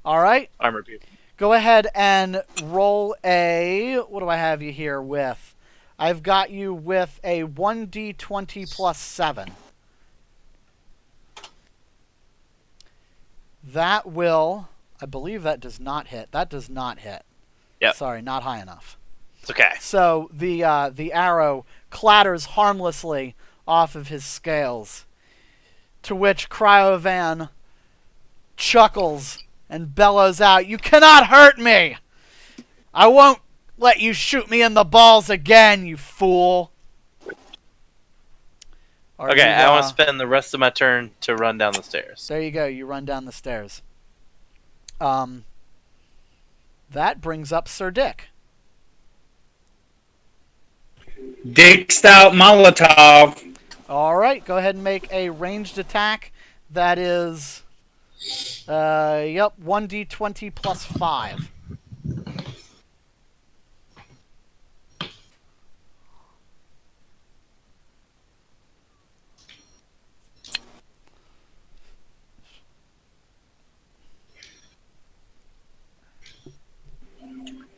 All right. Armor piercing. Go ahead and roll a. What do I have you here with? I've got you with a 1d20 plus 7. That will I believe that does not hit. That does not hit. Yep. Sorry, not high enough. It's okay. So the arrow clatters harmlessly off of his scales, to which Cryovan chuckles and bellows out, "You cannot hurt me! I won't let you shoot me in the balls again, you fool!" Okay, I want to spend the rest of my turn to run down the stairs. There you go. You run down the stairs. That brings up Sir Dick. Dicked out Molotov. All right, go ahead and make a ranged attack. That is, 1d20 plus 5.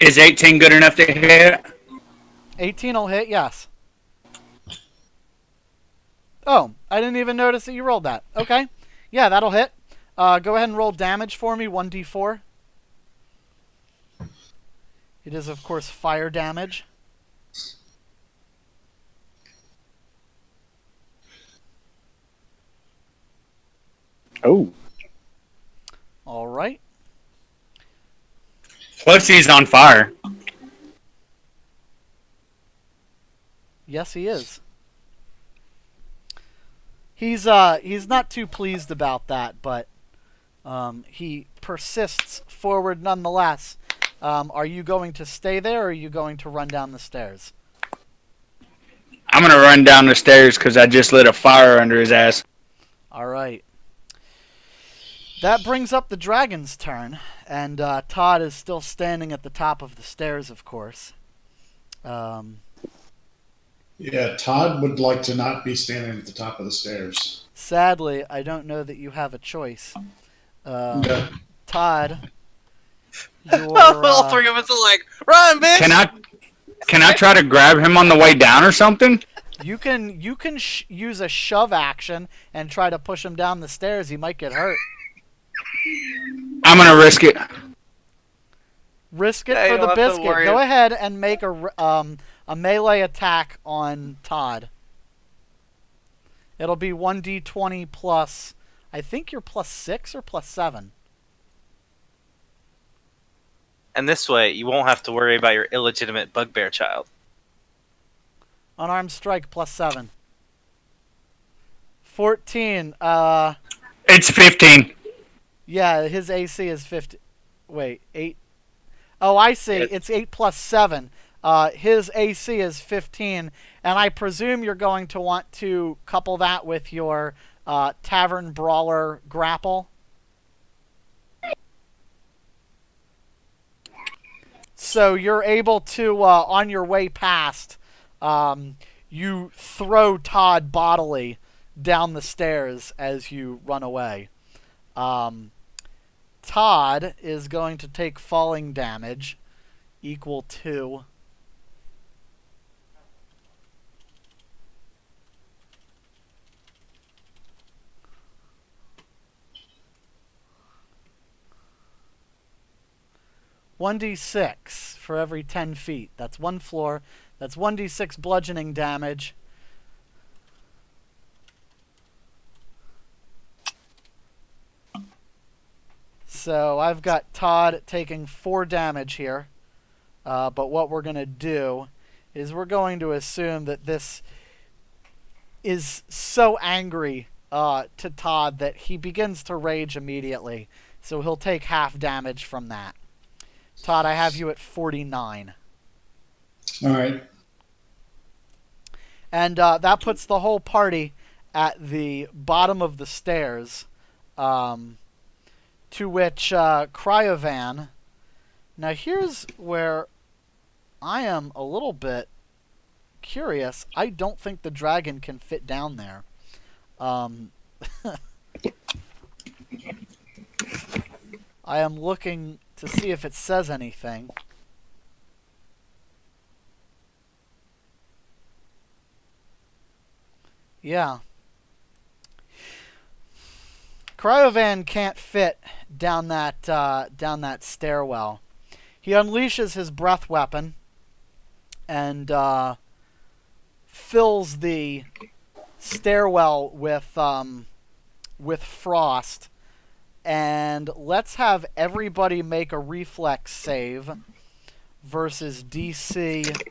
Is 18 good enough to hit? 18 will hit, yes. Oh, I didn't even notice that you rolled that. Okay. Yeah, that'll hit. Go ahead and roll damage for me, 1d4. It is, of course, fire damage. Oh. All right. Plus he's on fire. Yes, he is. He's not too pleased about that, but he persists forward nonetheless. Are you going to stay there, or are you going to run down the stairs? I'm gonna run down the stairs because I just lit a fire under his ass. All right. That brings up the dragon's turn, and Todd is still standing at the top of the stairs, of course. Yeah, Todd would like to not be standing at the top of the stairs. Sadly, I don't know that you have a choice. Okay. Todd, you're, All three of us are like, "Run, bitch!" Can I try to grab him on the way down or something? you can use a shove action and try to push him down the stairs. He might get hurt. I'm gonna risk it. Risk it Yeah, for you the don't have to biscuit. worry. Go ahead and make a melee attack on Todd. It'll be 1d20 plus, I think you're plus 6 or plus 7. And this way, you won't have to worry about your illegitimate bugbear child. Unarmed strike plus 7. 14. It's 15. Yeah, his AC is 50. Wait, 8. Oh, I see. It's 8 plus 7. His AC is 15, and I presume you're going to want to couple that with your Tavern Brawler grapple. So you're able to, on your way past, you throw Todd bodily down the stairs as you run away. Todd is going to take falling damage equal to 1d6 for every 10 feet. That's one floor. That's 1d6 bludgeoning damage. So I've got Todd taking 4 damage here. But what we're going to do is we're going to assume that this is so angry to Todd that he begins to rage immediately. So he'll take half damage from that. Todd, I have you at 49. All right. And that puts the whole party at the bottom of the stairs, to which Cryovan... Now here's where I am a little bit curious. I don't think the dragon can fit down there. I am looking to see if it says anything. Yeah. Cryovan can't fit down that stairwell. He unleashes his breath weapon and fills the stairwell with frost. And let's have everybody make a reflex save versus DC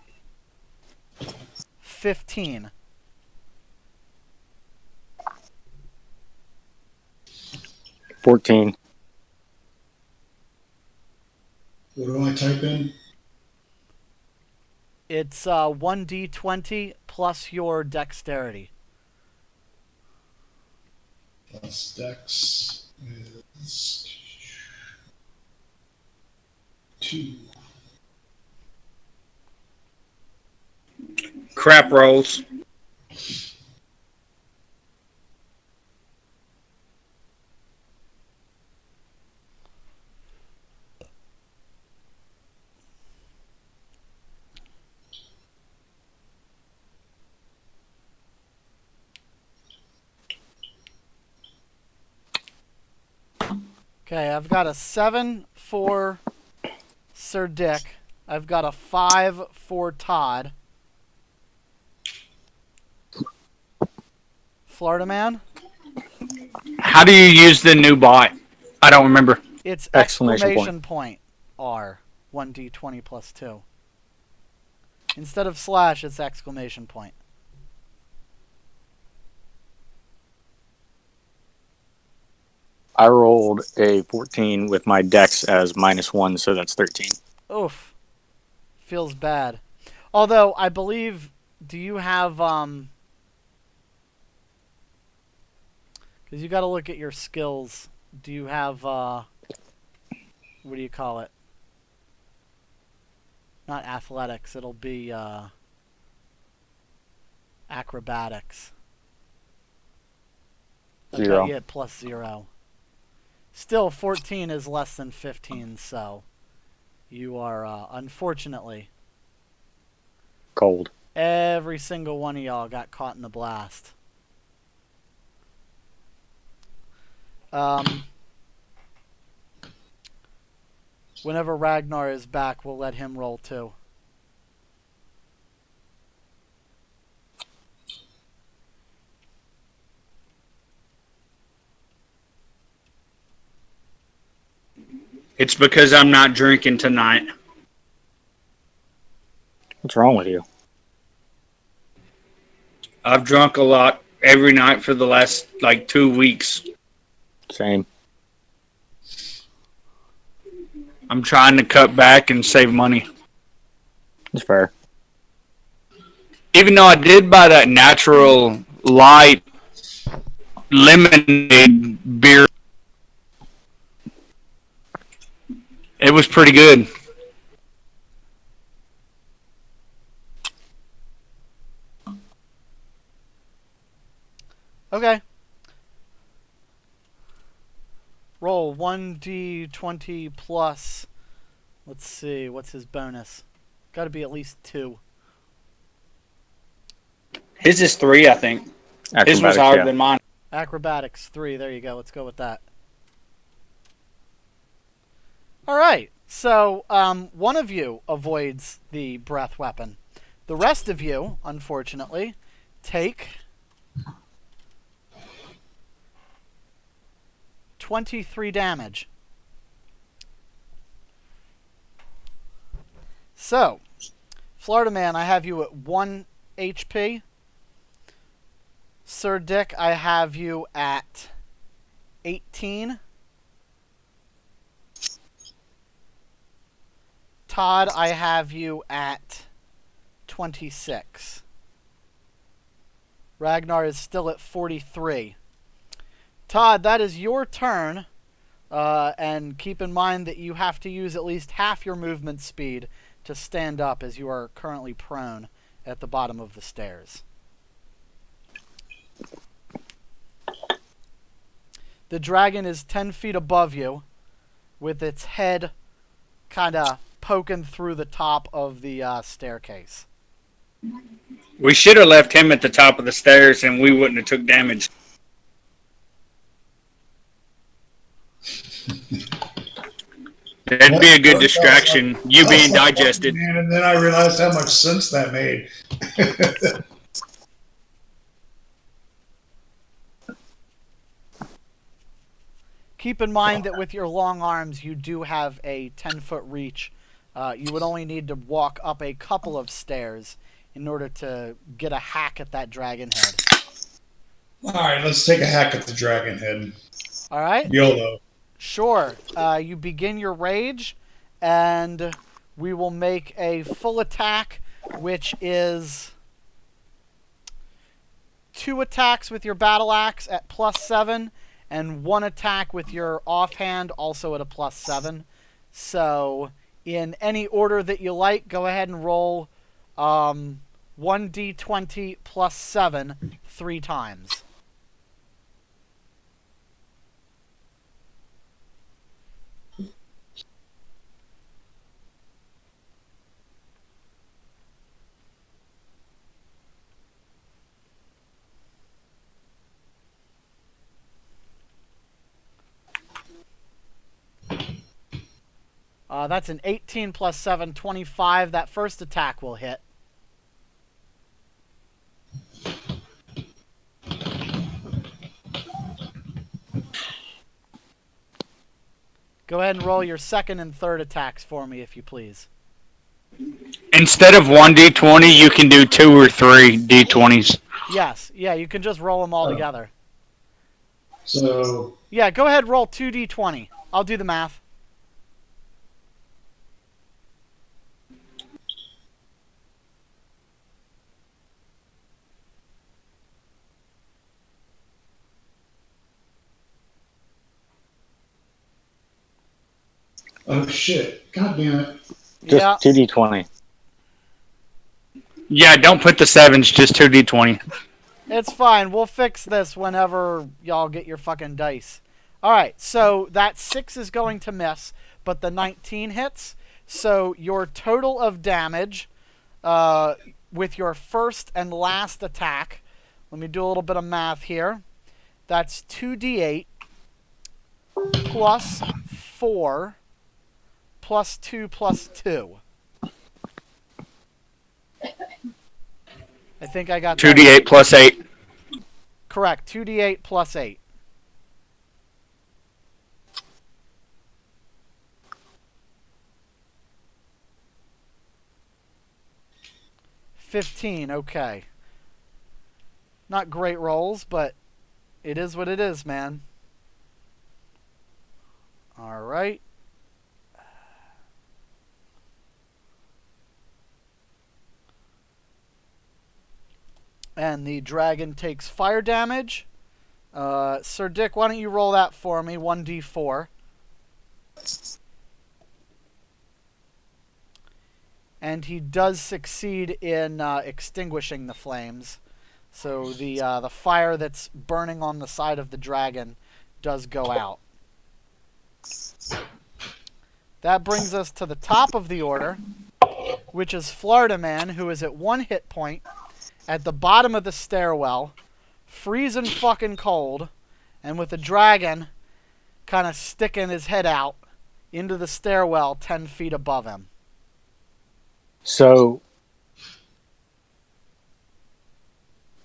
15. What do I type in? It's 1d20 plus your dexterity. Plus dex is 2. Crap rolls. Okay, I've got a 7 for Sir Dick. I've got a 5 for Todd. Florida Man? How do you use the new bot? I don't remember. It's Exclamation point R. 1d20 plus 2. Instead of slash, it's exclamation point. I rolled a 14 with my dex as -1, so that's 13. Oof. Feels bad. Although, I believe, do you have, because you got to look at your skills. Do you have, what do you call it? Not athletics, it'll be, acrobatics. Okay, 0. yeah, plus 0. Still, 14 is less than 15, so you are, unfortunately, Cold. every single one of y'all got caught in the blast. Whenever Ragnar is back, we'll let him roll too. It's because I'm not drinking tonight. What's wrong with you? I've drunk a lot every night for the last, 2 weeks. Same. I'm trying to cut back and save money. It's fair. Even though I did buy that natural light lemonade beer, it was pretty good. Okay. Roll 1d20 plus. Let's see, what's his bonus? Got to be at least 2. His is 3, I think. His was Acrobatics, higher yeah. than mine. Acrobatics 3. There you go. Let's go with that. All right. So one of you avoids the breath weapon. The rest of you, unfortunately, take 23 damage. So, Florida Man, I have you at 1 HP. Sir Dick, I have you at 18. Todd, I have you at 26. Ragnar is still at 43. Todd, that is your turn. And keep in mind that you have to use at least half your movement speed to stand up, as you are currently prone at the bottom of the stairs. The dragon is 10 feet above you, with its head kind of poking through the top of the staircase. We should have left him at the top of the stairs and we wouldn't have took damage. That'd be a good distraction. You being digested. Man, and then I realized how much sense that made. Keep in mind that with your long arms, you do have a 10-foot reach. You would only need to walk up a couple of stairs in order to get a hack at that dragon head. All right, let's take a hack at the dragon head. All right? YOLO. Sure. You begin your rage, and we will make a full attack, which is 2 attacks with your battle axe at +7, and 1 attack with your offhand, also at a +7. So, in any order that you like, go ahead and roll 1d20 +7 3 times. That's an 18 +7, 25. That first attack will hit. Go ahead and roll your second and third attacks for me, if you please. Instead of 1d20, you can do 2 or 3 d20s. Yes. Yeah, you can just roll them all together. So, Yeah, go ahead, roll 2d20. I'll do the math. oh shit. God damn it. Yeah. Just 2d20. Yeah, don't put the 7s, just 2d20. It's fine. We'll fix this whenever y'all get your fucking dice. Alright, so that 6 is going to miss, but the 19 hits. So your total of damage with your first and last attack, let me do a little bit of math here. That's 2d8 plus 4 plus 2 plus 2. I think I got 2d8 plus 8. Correct. 2d8 plus 8. $15. Okay. Not great rolls, but it is what it is, man. All right. And the dragon takes fire damage. Sir Dick, why don't you roll that for me? 1d4. And he does succeed in extinguishing the flames. So the fire that's burning on the side of the dragon does go out. That brings us to the top of the order, which is Florida Man, who is at 1 hit point, at the bottom of the stairwell, freezing fucking cold, and with the dragon kind of sticking his head out into the stairwell 10 feet above him. So,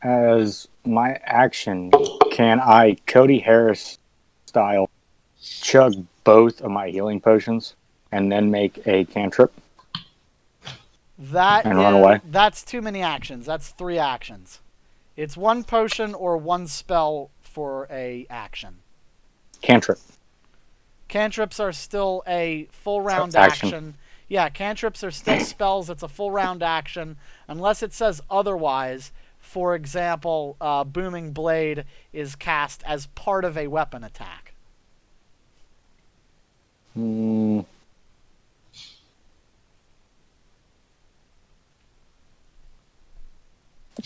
as my action, can I, Cody Harris style, chug both of my healing potions and then make a cantrip? And run away? That's too many actions. That's 3 actions. It's 1 potion or 1 spell for a action. Cantrip. Cantrips are still a full round action. Yeah, cantrips are still spells. It's a full round action unless it says otherwise. For example, Booming Blade is cast as part of a weapon attack.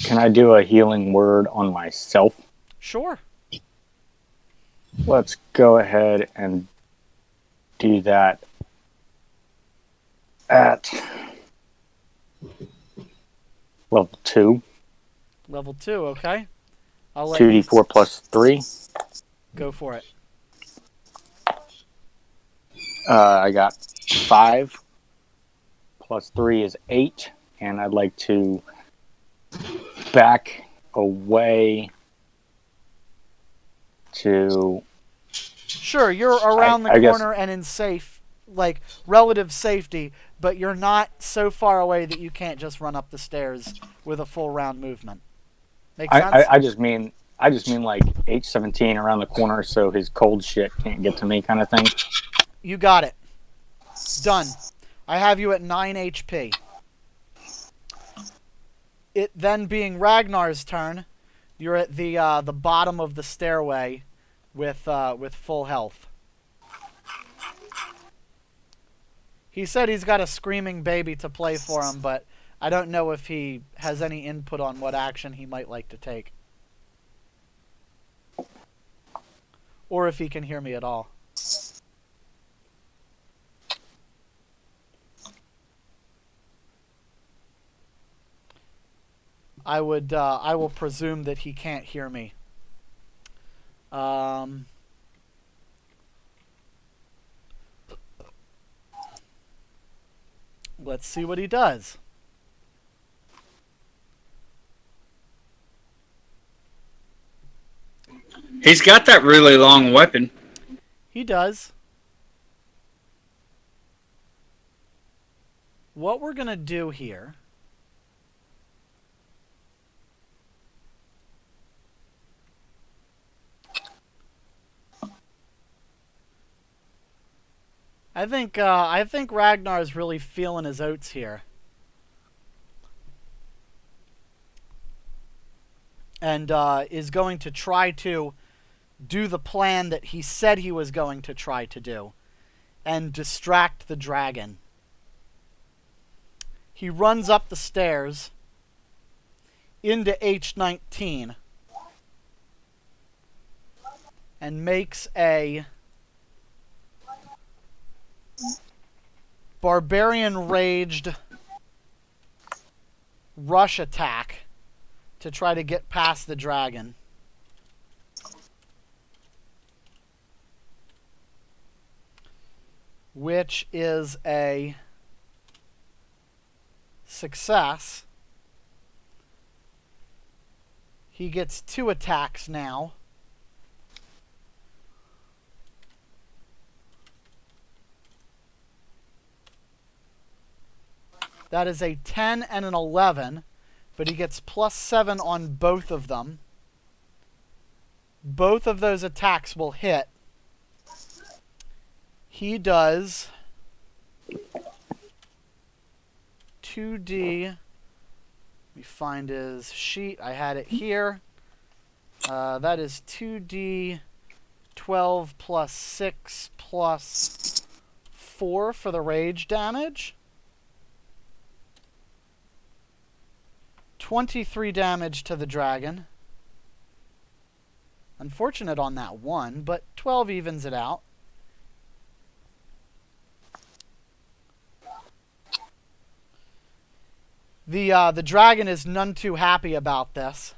Can I do a healing word on myself? Sure. Let's go ahead and do that at level 2. Level 2, okay. I'll let 2d4 plus 3. Go for it. I got 5 plus 3 is 8, and I'd like to back away to... Sure, you're around the I guess- corner and in safe, like, relative safety, but you're not so far away that you can't just run up the stairs with a full round movement. Make sense? I just mean like H17 around the corner so his cold shit can't get to me kind of thing. You got it. Done. I have you at 9 HP. It then being Ragnar's turn, you're at the bottom of the stairway with full health. He said he's got a screaming baby to play for him, but I don't know if he has any input on what action he might like to take. Or if he can hear me at all. I will presume that he can't hear me. Let's see what he does. He's got that really long weapon. He does. What we're going to do here I think Ragnar's really feeling his oats here. And is going to try to do the plan that he said he was going to try to do and distract the dragon. He runs up the stairs into H19 and makes a barbarian raged rush attack to try to get past the dragon. Which is a success. He gets 2 attacks now. That is a 10 and an 11, but he gets +7 on both of them. Both of those attacks will hit. He does 2D. Let me find his sheet. I had it here. That is 2D 12 plus 6 plus 4 for the rage damage. 23 damage to the dragon. Unfortunate on that one, but 12 evens it out. The dragon is none too happy about this,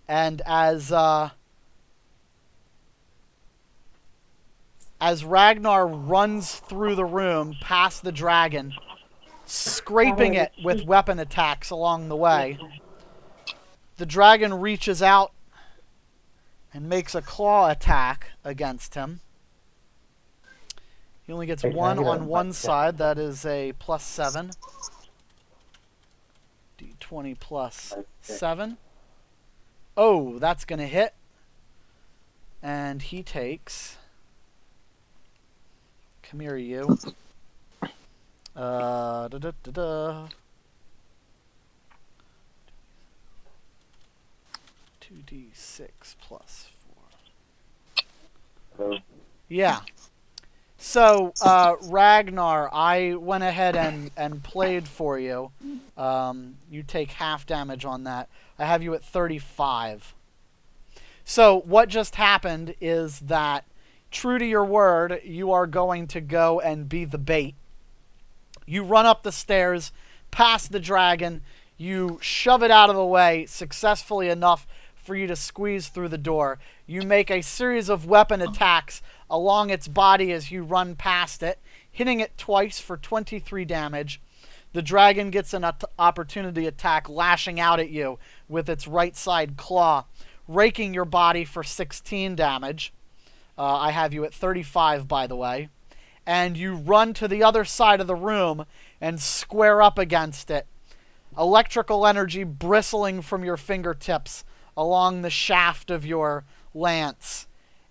and as Ragnar runs through the room past the dragon, scraping it with weapon attacks along the way, the dragon reaches out and makes a claw attack against him. He only gets 1 on one side. That is a +7. D20 plus 7. Oh, that's going to hit. And he takes... Come here, you. 2d6 plus 4. Yeah. So, Ragnar, I went ahead and played for you. You take half damage on that. I have you at 35. So, what just happened is that, true to your word, you are going to go and be the bait. You run up the stairs, past the dragon, you shove it out of the way successfully enough for you to squeeze through the door. You make a series of weapon attacks along its body as you run past it, hitting it twice for 23 damage. The dragon gets an opportunity attack, lashing out at you with its right side claw, raking your body for 16 damage. I have you at 35, by the way. And you run to the other side of the room and square up against it. Electrical energy bristling from your fingertips along the shaft of your lance.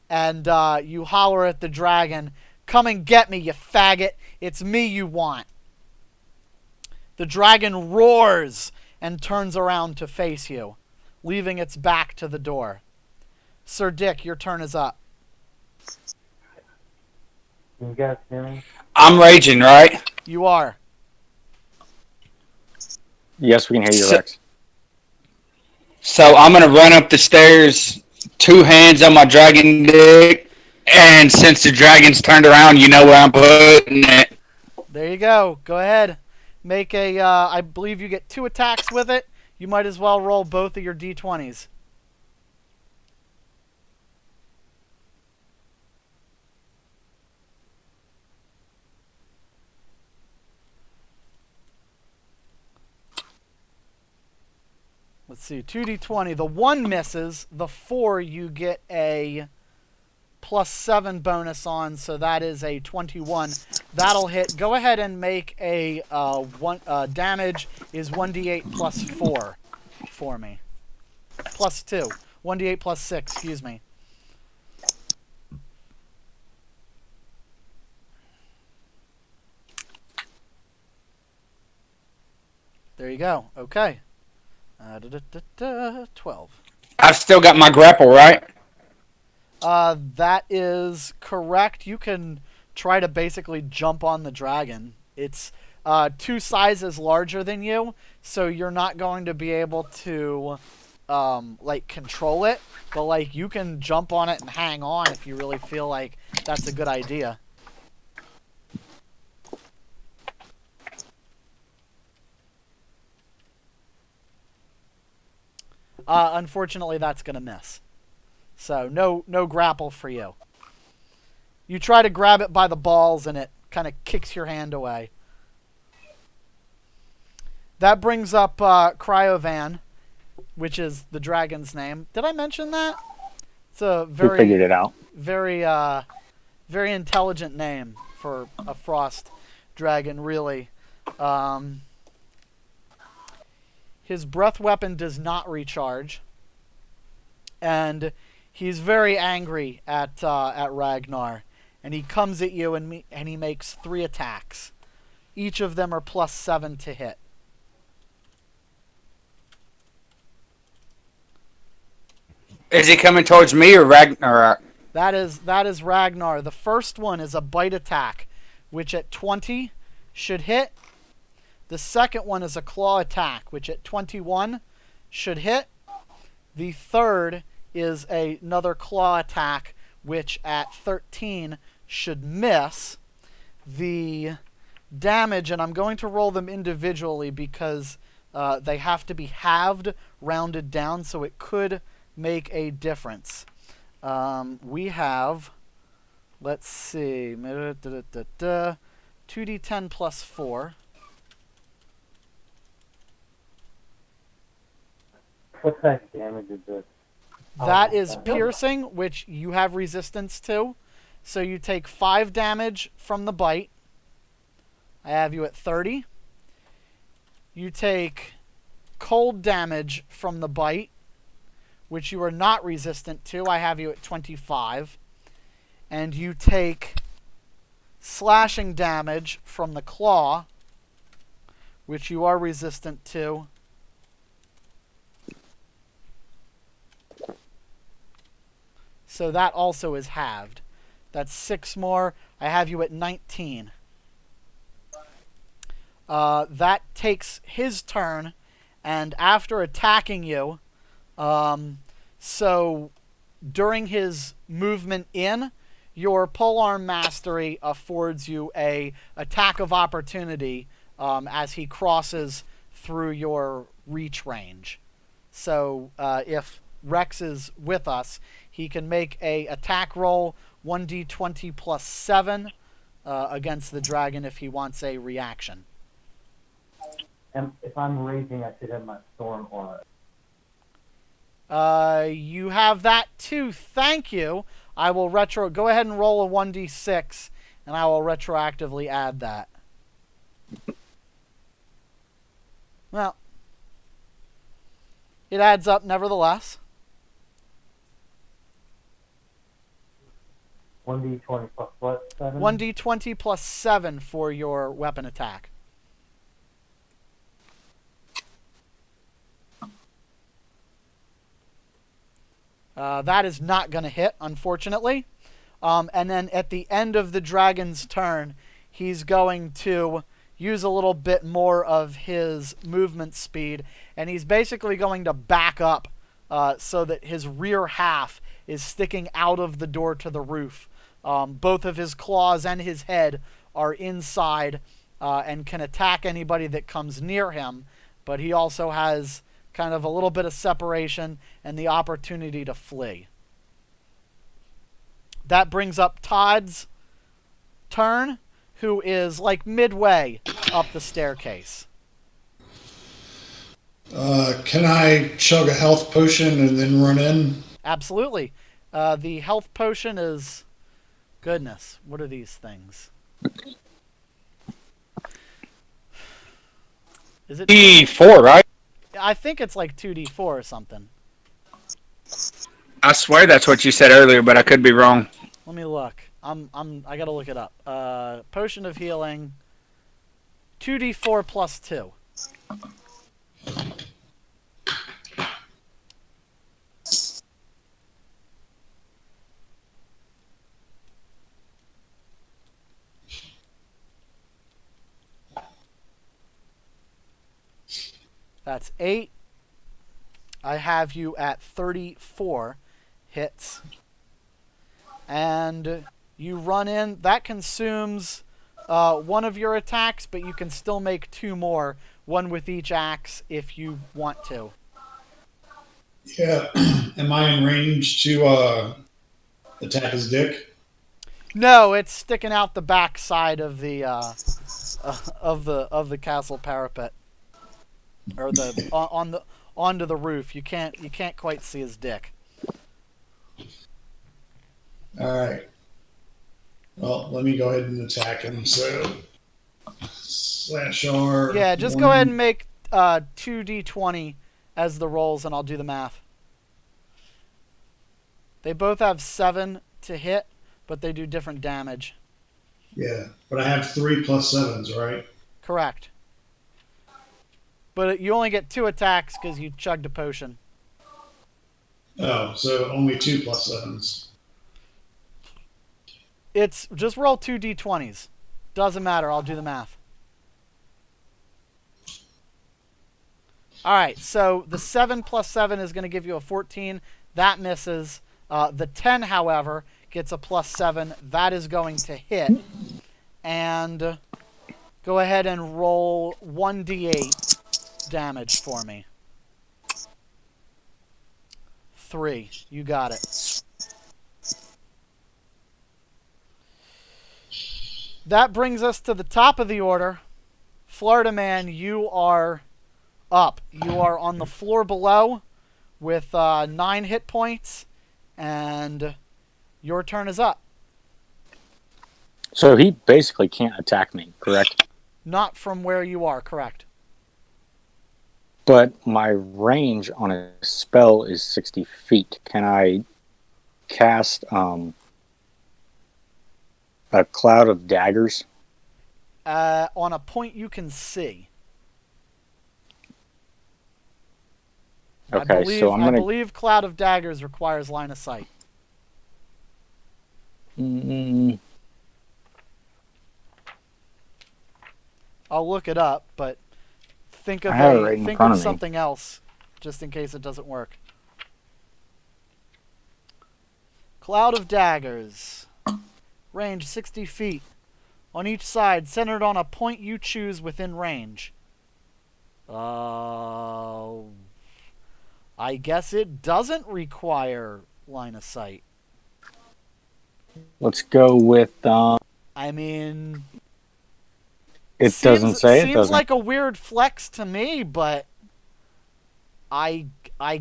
And you holler at the dragon, "Come and get me, you faggot. It's me you want." The dragon roars and turns around to face you, leaving its back to the door. Sir Dick, your turn is up. Can you guys hear me? I'm raging, right? You are. Yes, we can hear you, Rex. So I'm gonna run up the stairs, 2 hands on my dragon dick, and since the dragon's turned around, you know where I'm putting it. There you go. Go ahead. Make a, I believe you get 2 attacks with it. You might as well roll both of your d20s. Let's see, 2d20. The 1 misses. The 4 you get a +7 bonus on, so that is a 21. That'll hit. Go ahead and make a damage is 1d8 plus 4 for me. Plus 2. 1d8 plus 6, excuse me. There you go. Okay. 12. I've still got my grapple, right? That is correct. You can try to basically jump on the dragon. It's 2 sizes larger than you, so you're not going to be able to like control it, but like you can jump on it and hang on if you really feel like that's a good idea. Unfortunately, that's going to miss. So, no grapple for you. You try to grab it by the balls, and it kind of kicks your hand away. That brings up Cryovan, which is the dragon's name. Did I mention that? It's a We figured it out. very intelligent name for a frost dragon, really. His breath weapon does not recharge, and he's very angry at Ragnar, and he comes at you and he makes 3 attacks. Each of them are +7 to hit. Is he coming towards me or Ragnar? That is Ragnar. The first one is a bite attack, which at 20 should hit. The second one is a claw attack, which at 21 should hit. The third is another claw attack, which at 13 should miss. The damage, and I'm going to roll them individually because they have to be halved, rounded down, so it could make a difference. We have, let's see, 2d10 plus 4. What type of damage is this? That is piercing, which you have resistance to. So you take 5 damage from the bite. I have you at 30. You take cold damage from the bite, which you are not resistant to. I have you at 25. And you take slashing damage from the claw, which you are resistant to. So that also is halved. That's 6 more. I have you at 19. That takes his turn, and after attacking you, so during his movement in, your polearm mastery affords you a attack of opportunity as he crosses through your reach range. So if Rex is with us, he can make a attack roll 1d20 plus 7 against the dragon if he wants a reaction. And if I'm raging, I should have my storm aura. You have that too. Thank you. I will go ahead and roll a 1d6, and I will retroactively add that. Well, it adds up nevertheless. 1d20 plus what? 7? 1d20 plus 7 for your weapon attack. That is not going to hit, unfortunately. And then at the end of the dragon's turn, he's going to use a little bit more of his movement speed, and he's basically going to back up so that his rear half is sticking out of the door to the roof. Both of his claws and his head are inside and can attack anybody that comes near him, but he also has kind of a little bit of separation and the opportunity to flee. That brings up Todd's turn, who is like midway up the staircase. Can I chug a health potion and then run in? Absolutely. The health potion is... Goodness, what are these things? Is it D4, right? I think it's like 2d4 or something. I swear that's what you said earlier, but I could be wrong. Let me look. I gotta look it up. Potion of healing. 2d4 plus 2. That's 8. I have you at 34 hits. And you run in. That consumes one of your attacks, but you can still make 2 more, one with each axe if you want to. Yeah. Am I in range to attack his dick? No, it's sticking out the back side of the of the castle parapet, or the onto the roof. You can't quite see his dick. All right. Well, let me go ahead and attack him. So, slash R. Yeah, just go ahead and make 2d20 as the rolls, and I'll do the math. They both have 7 to hit, but they do different damage. Yeah, but I have 3 plus 7s, right? Correct. But you only get 2 attacks because you chugged a potion. Oh, so only 2 plus 7s. It's just roll 2 d20s. Doesn't matter. I'll do the math. All right. So the 7 plus 7 is going to give you a 14. That misses. The 10, however, gets a plus 7. That is going to hit. And go ahead and roll 1d8 damage for me. 3. You got it. That brings us to the top of the order. Florida Man, you are up. You are on the floor below with 9 hit points, and your turn is up. So he basically can't attack me, correct? Not from where you are, correct. But my range on a spell is 60 feet. Can I cast a cloud of daggers? On a point you can see. Okay, I believe Cloud of Daggers requires line of sight. I'll look it up, but think of something else, just in case it doesn't work. Cloud of Daggers. Range 60 feet. On each side, centered on a point you choose within range. I guess it doesn't require line of sight. Let's go with... I I mean, It doesn't say. It seems doesn't. like a weird flex to me, but I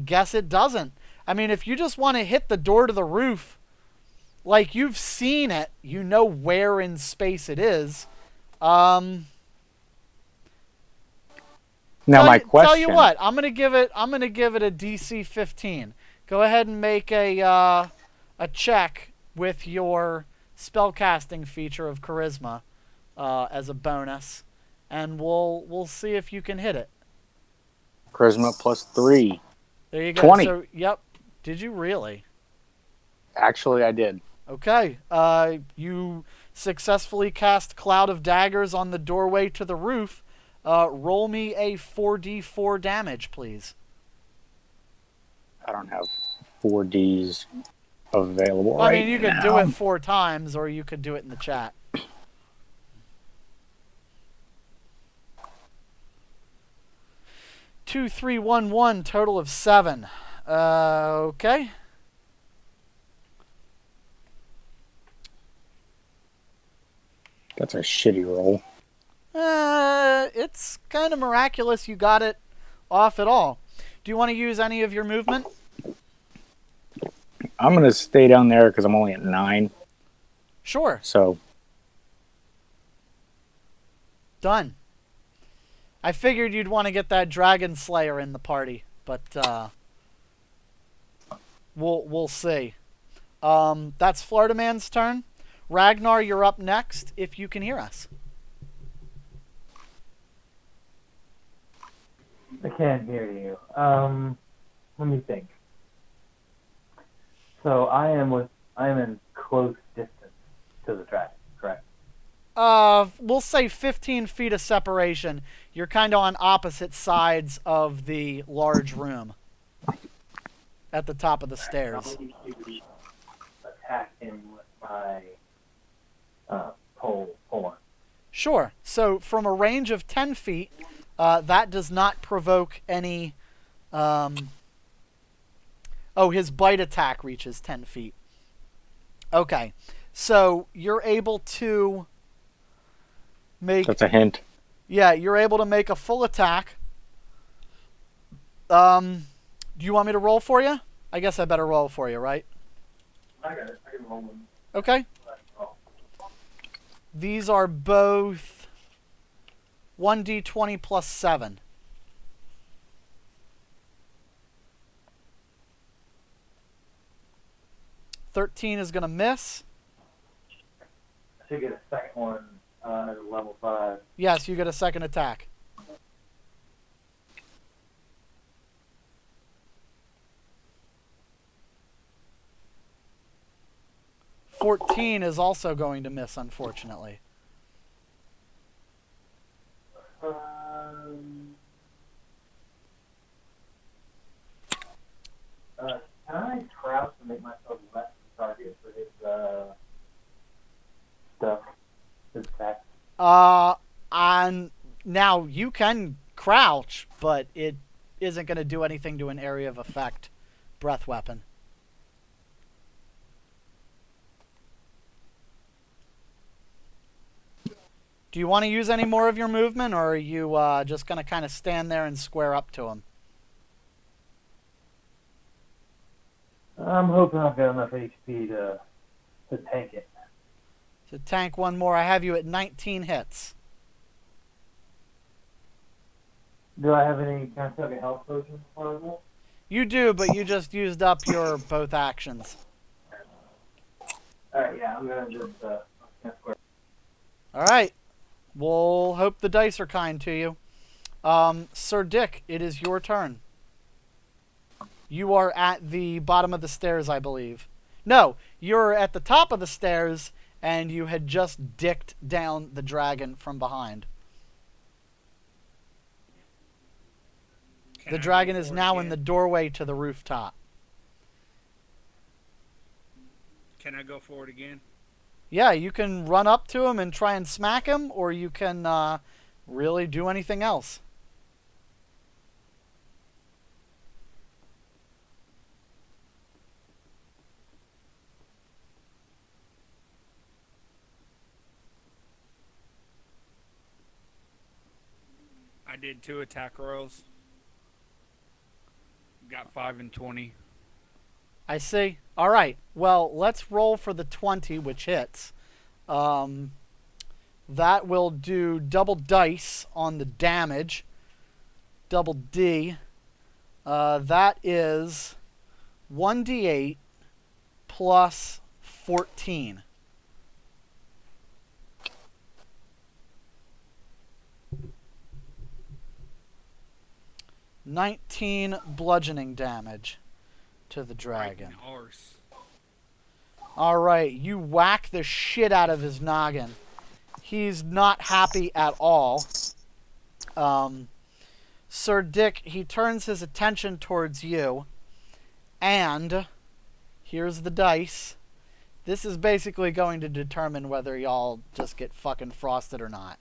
guess it doesn't. I mean, if you just want to hit the door to the roof, like you've seen it, you know where in space it is. Now my question. Tell you what, I'm gonna give it a DC 15. Go ahead and make a check with your spellcasting feature of charisma as a bonus, and we'll see if you can hit it. Charisma +3. There you go. 20. So, yep. Did you really? Actually, I did. Okay. You successfully cast Cloud of Daggers on the doorway to the roof. Roll me a 4d4 damage, please. I don't have 4Ds available I right mean, you could now. do it 4 times, or you could do it in the chat. Two, 3, 1, 1, total of 7. Okay. That's a shitty roll. It's kind of miraculous you got it off at all. Do you want to use any of your movement? I'm going to stay down there because I'm only at 9. Sure. So, Done. I figured you'd want to get that Dragon Slayer in the party, but we'll see. That's Florida Man's turn. Ragnar, you're up next, if you can hear us. I can't hear you. Let me think. So I am in close distance to the dragon, correct? We'll say 15 feet of separation. You're kind of on opposite sides of the large room at the top of the stairs. Attack him with my pole arm. Sure. So from a range of 10 feet, that does not provoke any... his bite attack reaches 10 feet. Okay. So you're able to make... that's a hint. Yeah, you're able to make a full attack. Do you want me to roll for you? I guess I better roll for you, right? I got it. I can roll one. Okay. These are both 1d20 plus 7. $13 is going to miss. I should get a second one at level 5. Yes, you get a second attack. $14 is also going to miss, unfortunately. Can I crouch to make myself less target for his stuff? His back? And now you can crouch, but it isn't going to do anything to an area of effect breath weapon. Do you want to use any more of your movement, or are you just going to kind of stand there and square up to him? I'm hoping I've got enough HP to tank it. To tank one more, I have you at 19 hits. Do I have any? Can I take a health potion for that? You do, but you just used up your both actions. Alright, yeah, I'm gonna just square. Alright. We'll hope the dice are kind to you. Sir Dick, it is your turn. You are at the bottom of the stairs, I believe. No, you're at the top of the stairs, and you had just dicked down the dragon from behind. The dragon is now in the doorway to the rooftop. Can I go forward again? Yeah, you can run up to him and try and smack him, or you can really do anything else. I did 2 attack rolls. Got 5 and 20. I see. All right. Well, let's roll for the 20, which hits. That will do double dice on the damage. Double D. That is 1d8 plus 14. $19 bludgeoning damage to the dragon. All right, you whack the shit out of his noggin. He's not happy at all. Sir Dick, he turns his attention towards you, and here's the dice. This is basically going to determine whether y'all just get fucking frosted or not.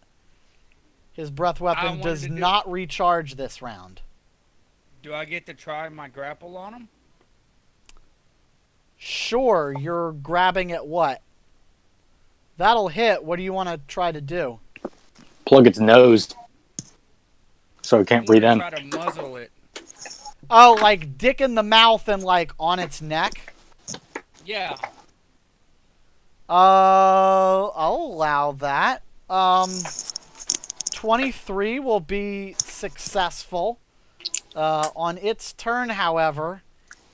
His breath weapon does not recharge this round. Do I get to try my grapple on him? Sure, you're grabbing at what? That'll hit. What do you want to try to do? Plug its nose so it can't breathe in. Try to muzzle it. Oh, like dick in the mouth and like on its neck? Yeah. I'll allow that. 23 will be successful. On its turn, however,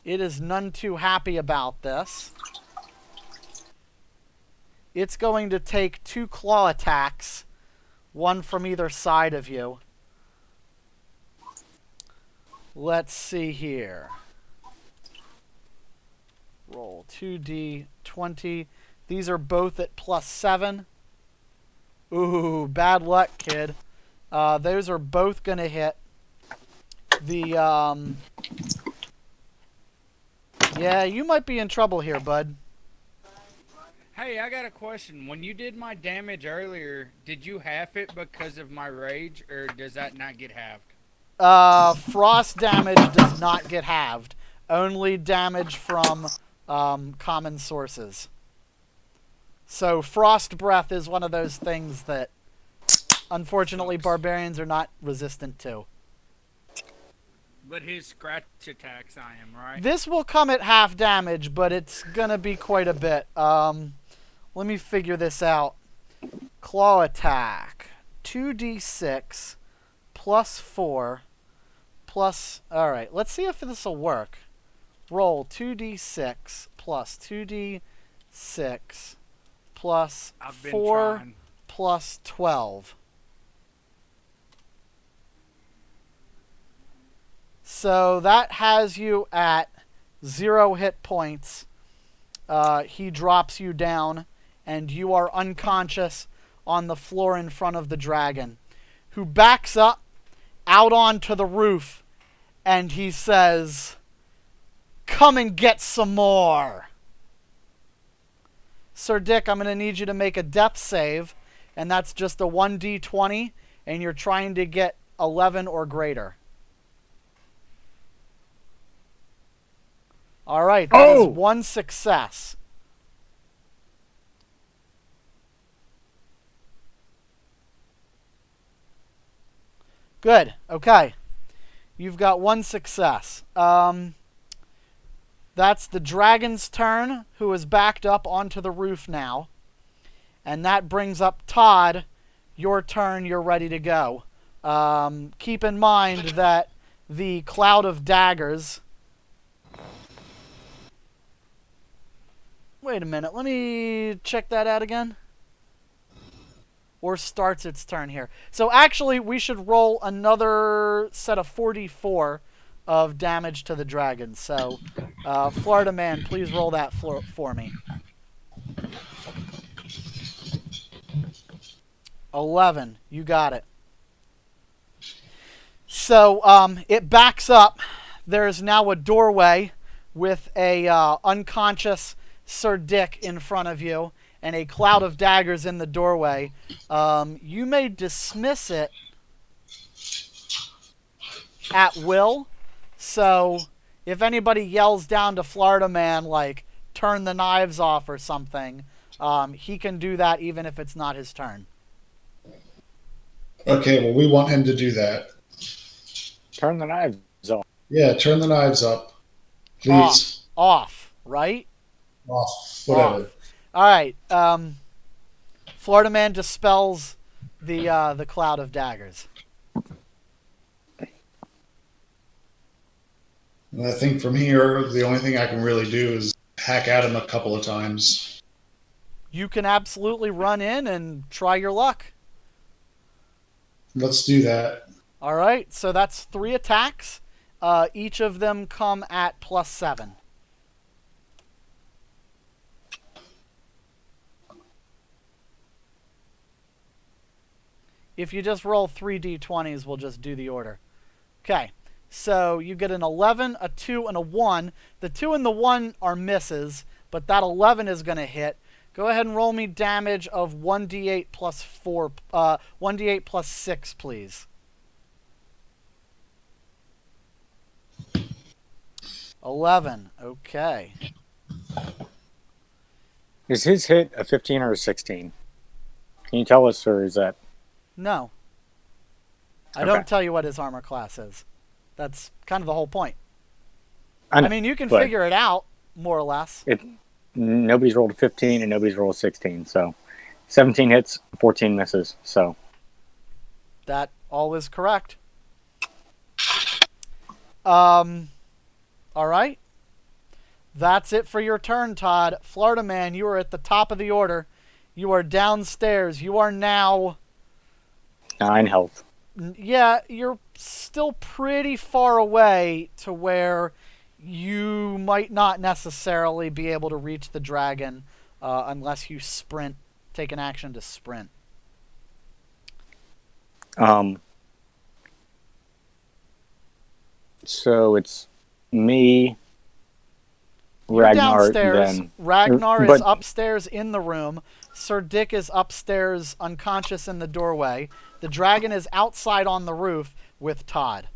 it is none too happy about this. It's going to take 2 claw attacks, one from either side of you. Let's see here. Roll 2d20. These are both at +7. Ooh, bad luck, kid. Those are both going to hit. Yeah, you might be in trouble here, bud. Hey, I got a question. When you did my damage earlier, did you half it because of my rage, or does that not get halved? Frost damage does not get halved. Only damage from common sources. So frost breath is one of those things that, unfortunately, barbarians are not resistant to. But his scratch attacks, I am, right? This will come at half damage, but it's gonna be quite a bit. Let me figure this out. Claw attack. 2d6 plus 4 plus... Alright, let's see if this will work. Roll 2d6 plus 2d6 plus 4 plus 12. So that has you at 0 hit points. He drops you down, and you are unconscious on the floor in front of the dragon, who backs up out onto the roof, and he says, "Come and get some more." Sir Dick, I'm going to need you to make a death save, and that's just a 1d20, and you're trying to get 11 or greater. All right, that is 1 success. Good. Okay. You've got 1 success. That's the dragon's turn, who is backed up onto the roof now. And that brings up Todd. Your turn. You're ready to go. Keep in mind that the cloud of daggers... Wait a minute, let me check that out again. Or starts its turn here. So actually, we should roll another set of 44 of damage to the dragon. So, Florida Man, please roll that for me. 11, you got it. So, it backs up. There's now a doorway with a unconscious Sir Dick in front of you, and a cloud of daggers in the doorway. You may dismiss it at will. So if anybody yells down to Florida Man, like, turn the knives off or something, he can do that even if it's not his turn. Okay, well, we want him to do that. Turn the knives off. Yeah, turn the knives up. Please. Off, right? Off. Whatever. Off. All right. Florida Man dispels the cloud of daggers. And I think from here, the only thing I can really do is hack at him a couple of times. You can absolutely run in and try your luck. Let's do that. All right, so that's 3 attacks. Each of them come at +7. If you just roll 3 d20s, we'll just do the order. Okay, so you get an 11, a 2, and a 1. The 2 and the 1 are misses, but that 11 is going to hit. Go ahead and roll me damage of 1d8 plus 4, 1d8 plus 6, please. 11. Okay. Is his hit a 15 or a 16? Can you tell us, or is that... No. I Okay. don't tell you what his armor class is. That's kind of the whole point. I mean, you can but figure it out, more or less. nobody's rolled a 15 and nobody's rolled a 16, so 17 hits, 14 misses, so... That all is correct. All right. That's it for your turn, Todd. Florida Man, you are at the top of the order. You are downstairs. You are now... 9 health. Yeah, you're still pretty far away to where you might not necessarily be able to reach the dragon unless you sprint, take an action to sprint. So it's me, You're Ragnar, downstairs. then... Ragnar is but- upstairs in the room. Sir Dick is upstairs unconscious in the doorway. The dragon is outside on the roof with Todd.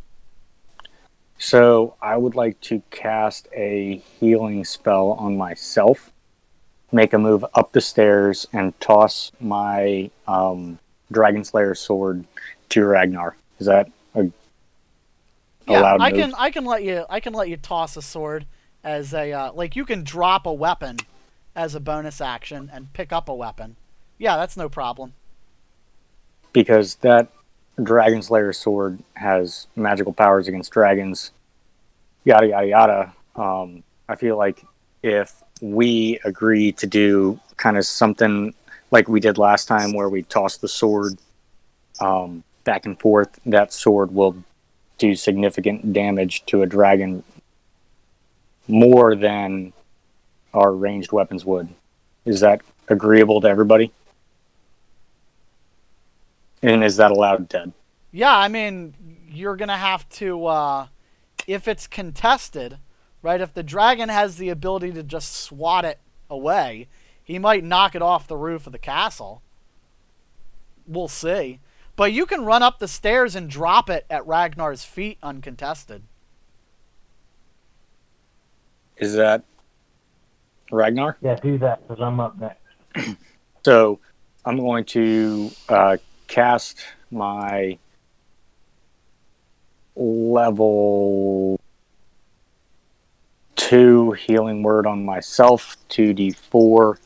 So I would like to cast a healing spell on myself, make a move up the stairs, and toss my Dragon Slayer sword to Ragnar. Is that a allowed move? I can let you toss a sword as a like you can drop a weapon as a bonus action and pick up a weapon. Yeah, that's no problem. Because that Dragon Slayer sword has magical powers against dragons, yada yada yada. I feel like if we agree to do kind of something like we did last time where we tossed the sword back and forth, that sword will do significant damage to a dragon more than our ranged weapons would. Is that agreeable to everybody? And is that allowed, Ted? Yeah, I mean, you're going to have to, if it's contested, right, if the dragon has the ability to just swat it away, he might knock it off the roof of the castle. We'll see. But you can run up the stairs and drop it at Ragnar's feet uncontested. Is that Ragnar? Yeah, do that, because I'm up next. So I'm going to cast my level 2 healing word on myself, 2d4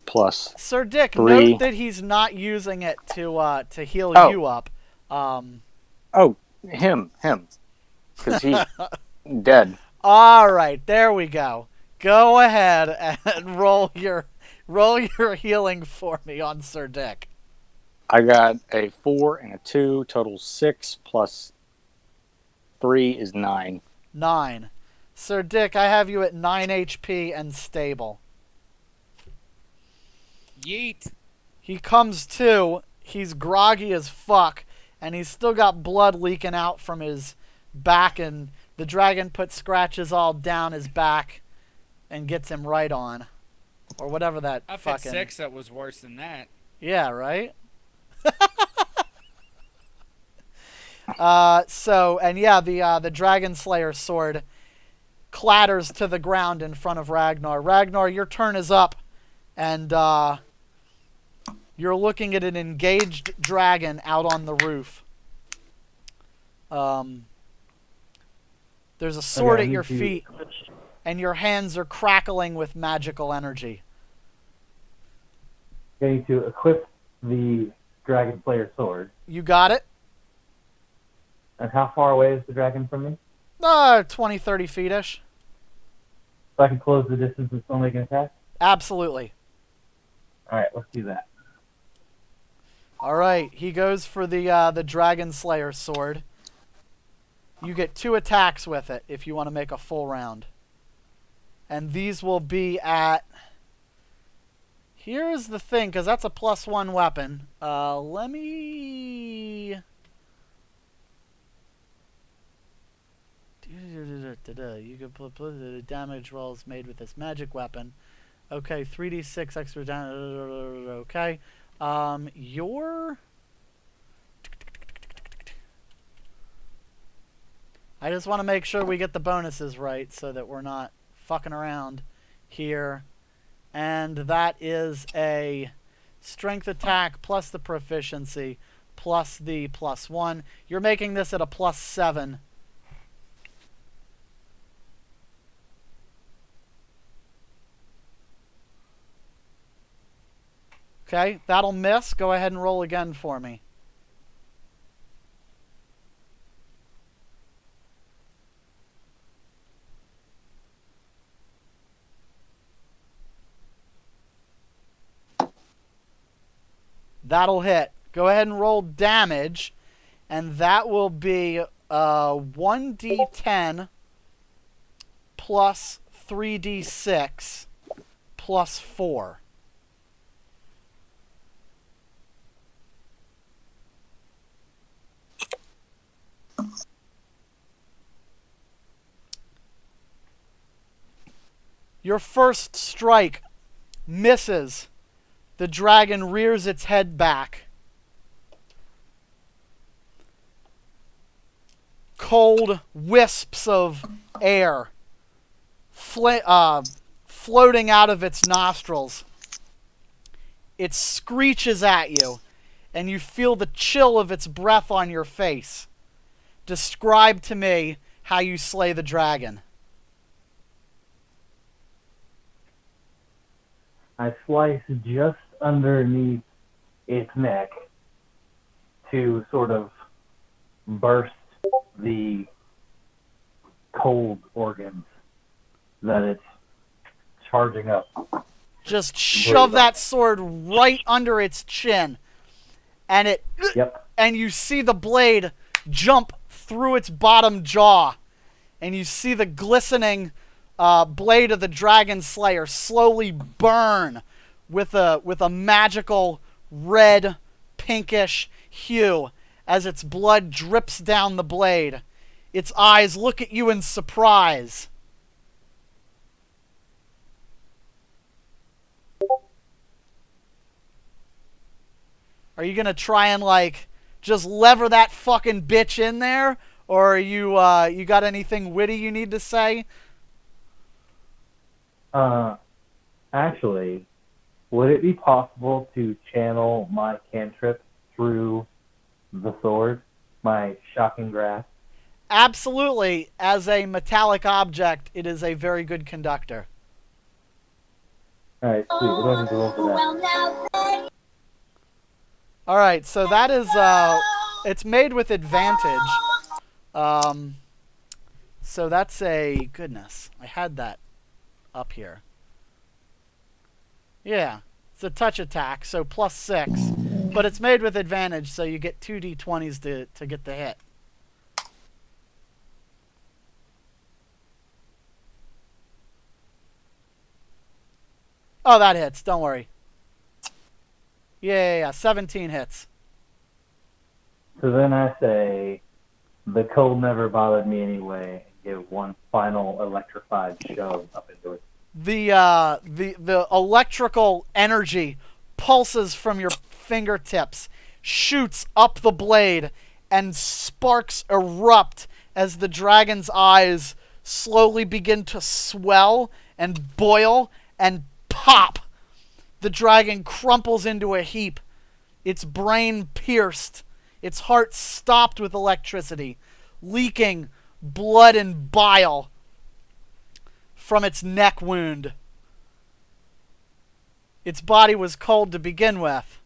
plus Sir Dick, 3. note that he's not using it to heal you up. Oh, him. Because he's dead. All right, there we go. Go ahead and roll your healing for me on Sir Dick. I got a 4 and a 2, total 6, plus 3 is 9. 9. Sir Dick, I have you at 9 HP and stable. Yeet. He comes to, he's groggy as fuck, and he's still got blood leaking out from his back, and the dragon puts scratches all down his back and gets him right on. Or whatever that I've fucking... had 6 that was worse than that. Yeah, right? The Dragon Slayer sword clatters to the ground in front of Ragnar. Ragnar, your turn is up, and You're looking at an engaged dragon out on the roof. There's a sword at your feet, and your hands are crackling with magical energy. Going to equip the Dragon Slayer sword. You got it? And how far away is the dragon from me? 20, 30 feet-ish. So I can close the distance and still make an attack? Absolutely. Alright, let's do that. Alright, he goes for the Dragon Slayer sword. You get 2 attacks with it if you want to make a full round. And these will be at... Here's the thing, because that's a +1 weapon. Let me... You can put the damage rolls made with this magic weapon. Okay, 3d6 extra damage. Okay. Your... I just want to make sure we get the bonuses right so that we're not fucking around here. And that is a strength attack plus the proficiency plus the +1. You're making this at a +7. Okay, that'll miss. Go ahead and roll again for me. That'll hit. Go ahead and roll damage, and that will be 1d10 plus 3d6 plus 4. Your first strike misses. The dragon rears its head back. Cold wisps of air floating out of its nostrils. It screeches at you, and you feel the chill of its breath on your face. Describe to me how you slay the dragon. I slice just underneath its neck to sort of burst the cold organs that it's charging up. Just shove that sword right under its chin, and and you see the blade jump through its bottom jaw, and you see the glistening blade of the Dragon Slayer slowly burn with a magical red, pinkish hue as its blood drips down the blade. Its eyes look at you in surprise. Are you gonna try and just lever that fucking bitch in there, or are you got anything witty you need to say? Actually, would it be possible to channel my cantrip through the sword, my shocking grasp? Absolutely. As a metallic object, it is a very good conductor. Alright, sweet. We're going to go over that. Alright, so that is, it's made with advantage. So that's a, goodness, I had that up here. Yeah, it's a touch attack, so +6. But it's made with advantage, so you get 2 d20s to get the hit. Oh, that hits, don't worry. Yeah, 17 hits. So then I say, the cold never bothered me anyway, and give one final electrified shove up into it. The electrical energy pulses from your fingertips, shoots up the blade, and sparks erupt as the dragon's eyes slowly begin to swell and boil and pop. The dragon crumples into a heap its brain pierced, its heart stopped with electricity, leaking blood and bile from its neck wound. Its body was cold to begin with,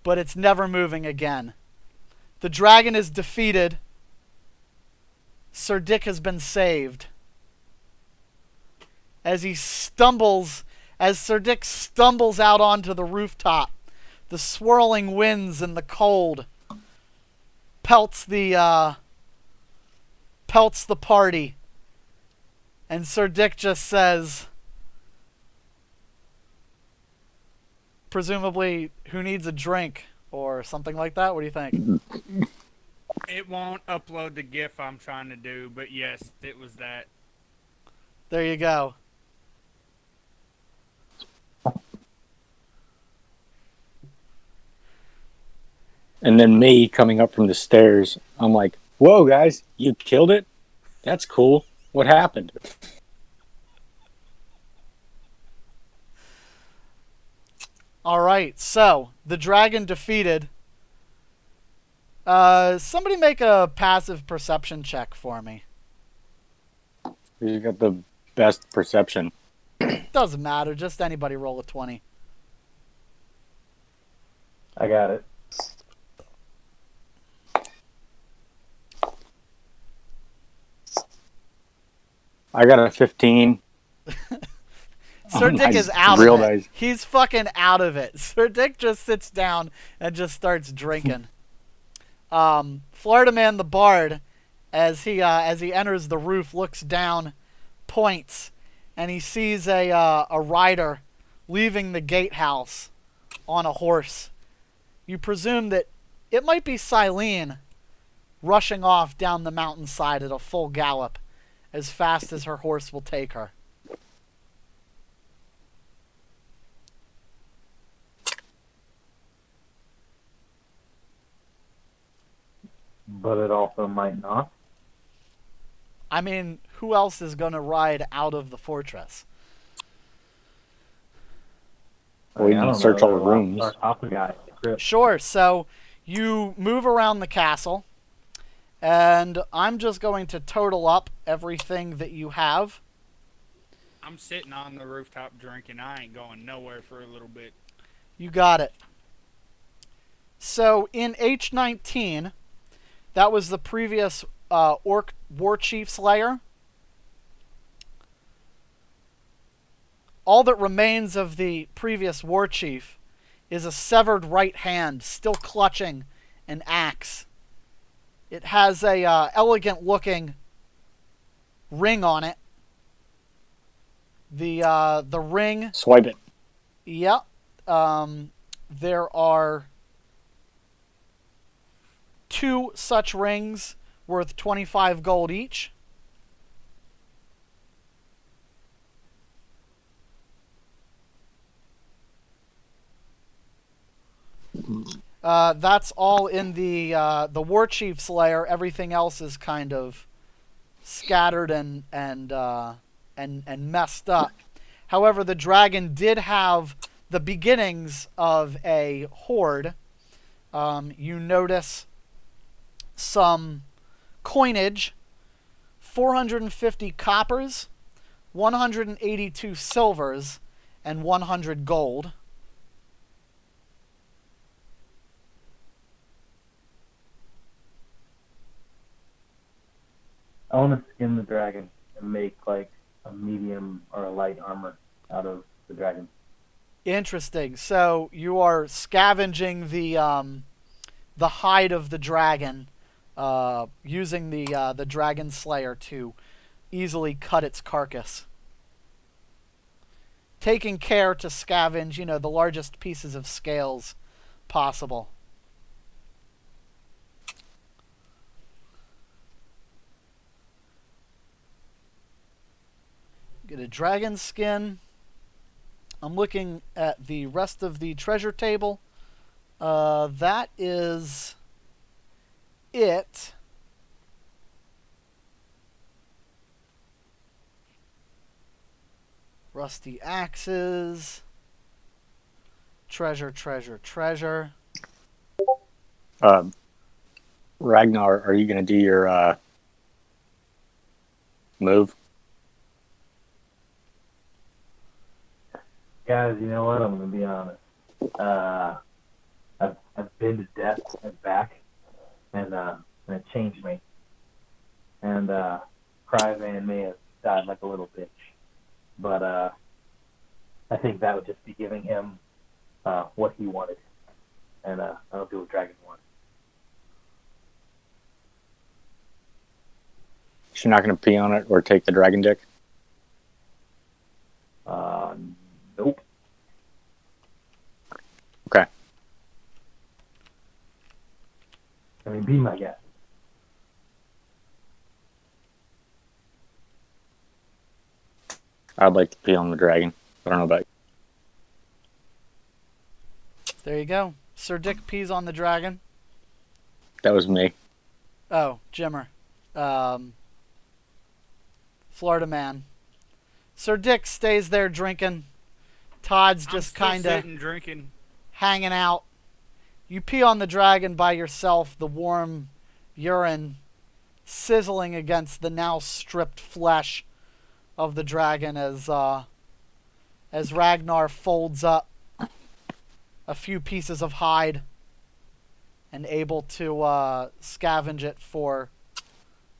but it's never moving again. The dragon is defeated. Sir Dick has been saved. As Sir Dick stumbles out onto the rooftop, the swirling winds and the cold pelts the party. And Sir Dick just says, presumably, who needs a drink or something like that? What do you think? It won't upload the GIF I'm trying to do, but yes, it was that. There you go. And then me coming up from the stairs, I'm like, whoa, guys, you killed it? That's cool. What happened? All right, so the dragon defeated. Somebody make a passive perception check for me. You got the best perception. Doesn't matter, just anybody roll a 20. I got it. I got a 15. Sir Dick Nice. is out Real of it. nice. He's fucking out of it. Sir Dick just sits down and just starts drinking. Florida Man the Bard, as he enters the roof, looks down, points, and he sees a rider leaving the gatehouse on a horse. You presume that it might be Silene rushing off down the mountainside at a full gallop, as fast as her horse will take her. But it also might not. I mean, who else is going to ride out of the fortress? Well, you I can don't search know, all the there are rooms. lots of Alpha guys. Chris. Sure, so you move around the castle, and I'm just going to total up everything that you have. I'm sitting on the rooftop drinking. I ain't going nowhere for a little bit. You got it. So in H19, that was the previous Orc War Chief's lair. All that remains of the previous War Chief is a severed right hand still clutching an axe. It has a elegant-looking ring on it. The ring. Swipe it. Yep. There are 2 such rings worth 25 gold each. That's all in the War Chief's lair. Everything else is kind of scattered and messed up. However, the dragon did have the beginnings of a hoard. You notice some coinage, 450 coppers, 182 silvers, and 100 gold. I want to skin the dragon and make like a medium or a light armor out of the dragon. Interesting. So you are scavenging the hide of the dragon, using the dragon slayer to easily cut its carcass. Taking care to scavenge, the largest pieces of scales possible. Get a dragon skin. I'm looking at the rest of the treasure table. That is it. Rusty axes. Treasure, treasure, treasure. Ragnar, are you going to do your move? Guys, you know what? I'm gonna be honest. I've been to death and back, and it changed me. And Cryovan may have died like a little bitch, but I think that would just be giving him what he wanted, and I'll do what Dragon wanted. She's not going to pee on it or take the dragon dick? Nope. Okay. I mean, be my guest. I'd like to pee on the dragon. I don't know about you. There you go. Sir Dick pees on the dragon. That was me. Oh, Jimmer. Florida man. Sir Dick stays there drinking. Todd's just kind of drinking. hanging out. You pee on the dragon by yourself, the warm urine sizzling against the now stripped flesh of the dragon as Ragnar folds up a few pieces of hide and able to scavenge it for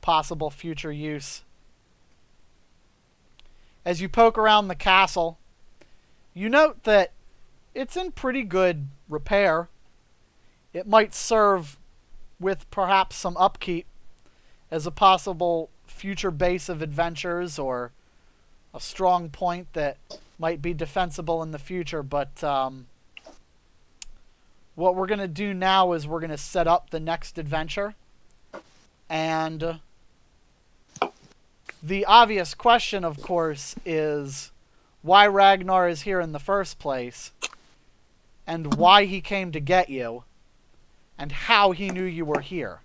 possible future use. As you poke around the castle, you note that it's in pretty good repair. It might serve with perhaps some upkeep as a possible future base of adventures or a strong point that might be defensible in the future. But what we're going to do now is we're going to set up the next adventure. And the obvious question, of course, is why Ragnar is here in the first place, and why he came to get you, and how he knew you were here.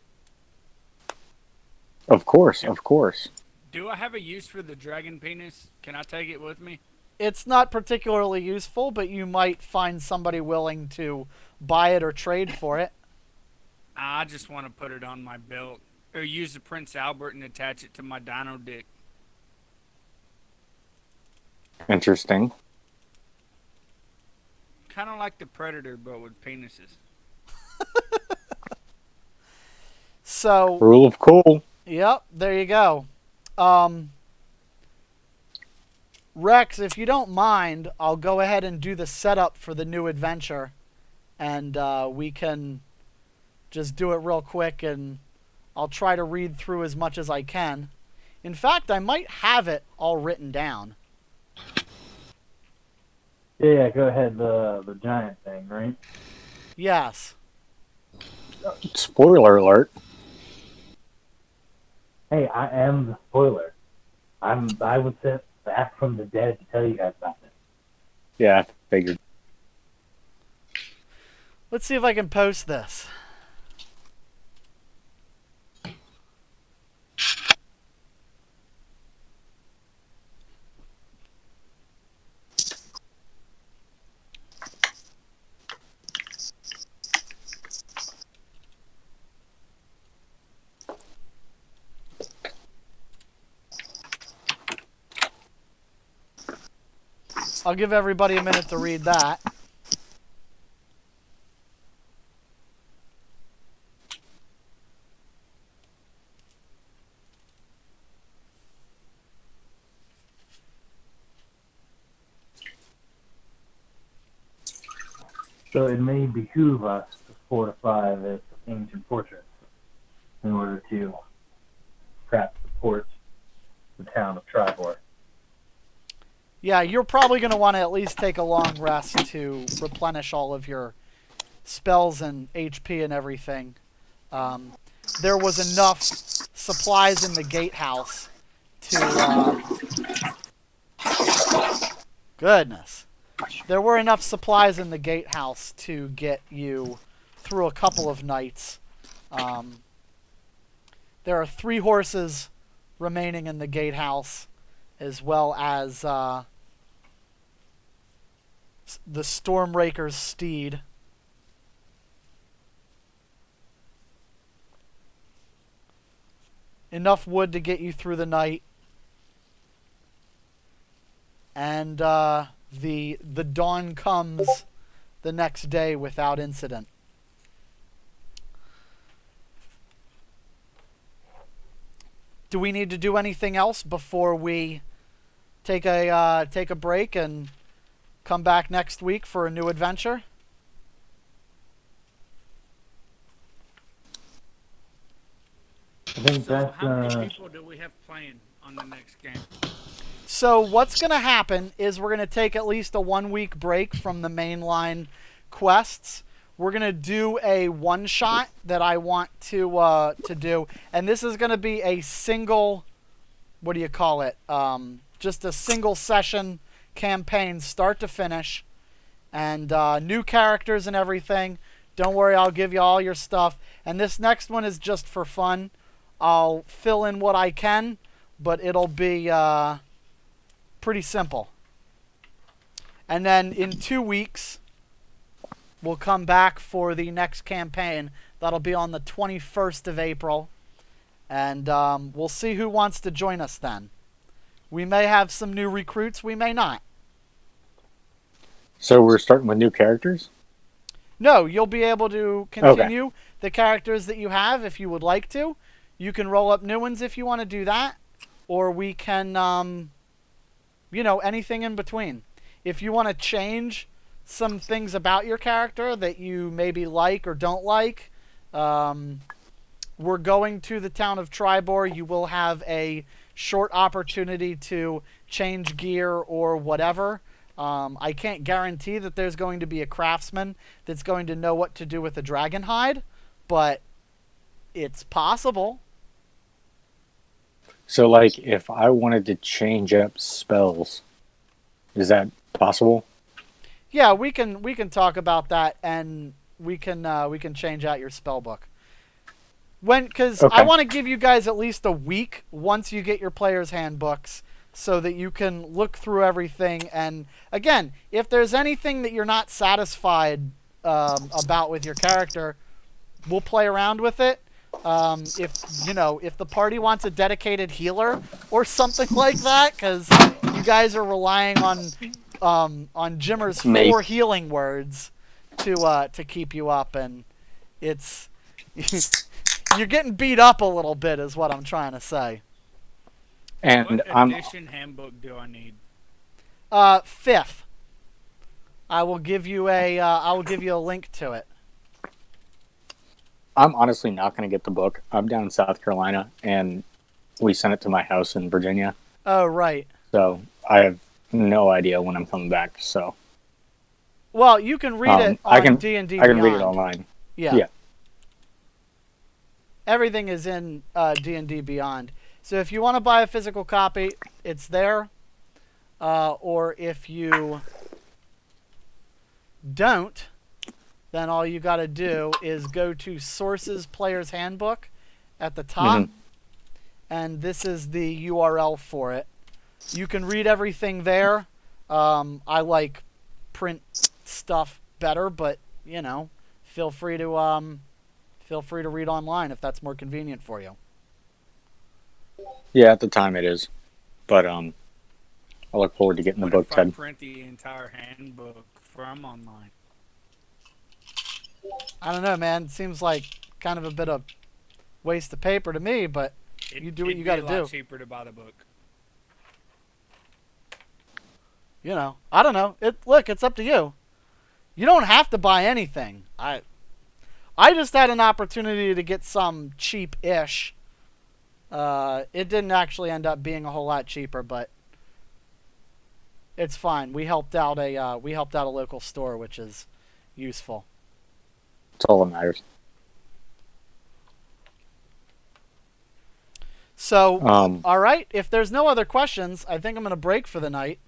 Of course, of course. Do I have a use for the dragon penis? Can I take it with me? It's not particularly useful, but you might find somebody willing to buy it or trade for it. I just want to put it on my belt. Or use the Prince Albert and attach it to my dino dick. Interesting. Kind of like the Predator, but with penises. So, Rule of cool. yep, there you go. Rex, if you don't mind, I'll go ahead and do the setup for the new adventure. And we can just do it real quick, and I'll try to read through as much as I can. In fact, I might have it all written down. Yeah, go ahead. The giant thing, right? Yes. Spoiler alert. Hey, I am the spoiler. I was sent back from the dead to tell you guys about this. Yeah, I figured. Let's see if I can post this. I'll give everybody a minute to read that. So it may behoove us to fortify this ancient fortress in order to perhaps support the town of Tribor. Yeah, you're probably going to want to at least take a long rest to replenish all of your spells and HP and everything. There was enough supplies in the gatehouse to... Goodness. There were enough supplies in the gatehouse to get you through a couple of nights. There are 3 horses remaining in the gatehouse, as well as the Stormraker's steed. Enough wood to get you through the night. And the dawn comes the next day without incident. Do we need to do anything else before we take a break and come back next week for a new adventure? I think So that's how many people do we have playing on the next game? So what's going to happen is we're going to take at least a 1 week break from the mainline quests. We're going to do a one-shot that I want to do. And this is going to be a single, what do you call it? Just a single session campaign, start to finish. And new characters and everything. Don't worry, I'll give you all your stuff. And this next one is just for fun. I'll fill in what I can, but it'll be pretty simple. And then in 2 weeks, we'll come back for the next campaign. That'll be on the 21st of April. And we'll see who wants to join us then. We may have some new recruits, we may not. So we're starting with new characters? No, you'll be able to continue the characters that you have if you would like to. You can roll up new ones if you want to do that. Or we can, anything in between. If you want to change some things about your character that you maybe like or don't like, we're going to the town of Tribor. You will have a short opportunity to change gear or whatever. I can't guarantee that there's going to be a craftsman that's going to know what to do with a dragon hide, but it's possible. So, like, if I wanted to change up spells, is that possible? Yeah, we can talk about that, and we can change out your spell book. Because I want to give you guys at least a week once you get your player's handbooks, so that you can look through everything. And again, if there's anything that you're not satisfied about with your character, we'll play around with it. If the party wants a dedicated healer or something like that, because you guys are relying on Jimmer's 4 healing words to keep you up, and it's you're getting beat up a little bit, is what I'm trying to say. And what edition handbook do I need? 5th. I will give you a link to it. I'm honestly not going to get the book. I'm down in South Carolina, and we sent it to my house in Virginia. Oh, right. So I have no idea when I'm coming back. So, well, you can read it on D&D Beyond. I can read it online. Yeah. Everything is in D&D Beyond. So if you want to buy a physical copy, it's there. Or if you don't, then all you got to do is go to Sources Player's Handbook at the top. Mm-hmm. And this is the URL for it. You can read everything there. I like print stuff better, but feel free to read online if that's more convenient for you. Yeah, at the time it is, but I look forward to getting the book. What if I print the entire handbook from online? I don't know, man. It seems like kind of a bit of waste of paper to me, but you do what you got to do. It'd be a lot cheaper to buy the book. I don't know. It's up to you. You don't have to buy anything. I just had an opportunity to get some cheap-ish. It didn't actually end up being a whole lot cheaper, but it's fine. We helped out a local store, which is useful. That's all that matters. So, all right. If there's no other questions, I think I'm going to break for the night.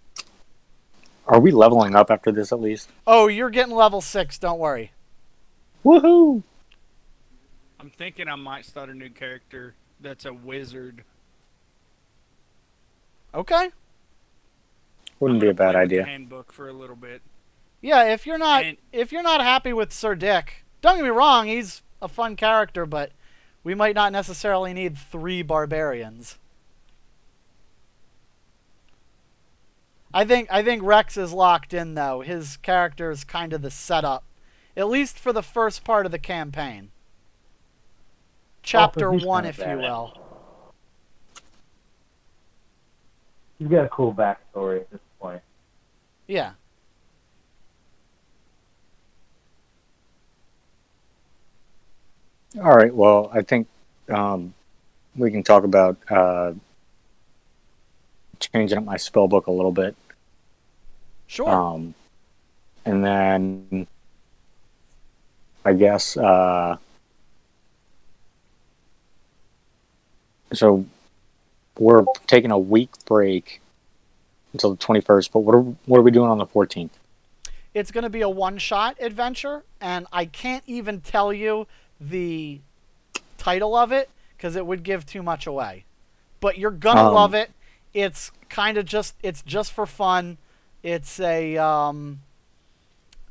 Are we leveling up after this at least? Oh, you're getting level 6. Don't worry. Woohoo! I'm thinking I might start a new character that's a wizard. Okay. Wouldn't be a bad idea. Handbook for a little bit. Yeah, if you're not And- happy with Sir Dick, don't get me wrong, he's a fun character, but we might not necessarily need 3 barbarians. I think Rex is locked in though. His character is kind of the setup, at least for the first part of the campaign. Chapter he's 1, kinda if you badass. will. He's got a cool backstory at this point. Yeah. All right. Well, I think we can talk about changing up my spell book a little bit. Sure. And then I guess so we're taking a week break until the 21st, but what are we doing on the 14th? It's going to be a one-shot adventure, and I can't even tell you the title of it because it would give too much away. But you're going to love it. It's kind of it's just for fun. It's again,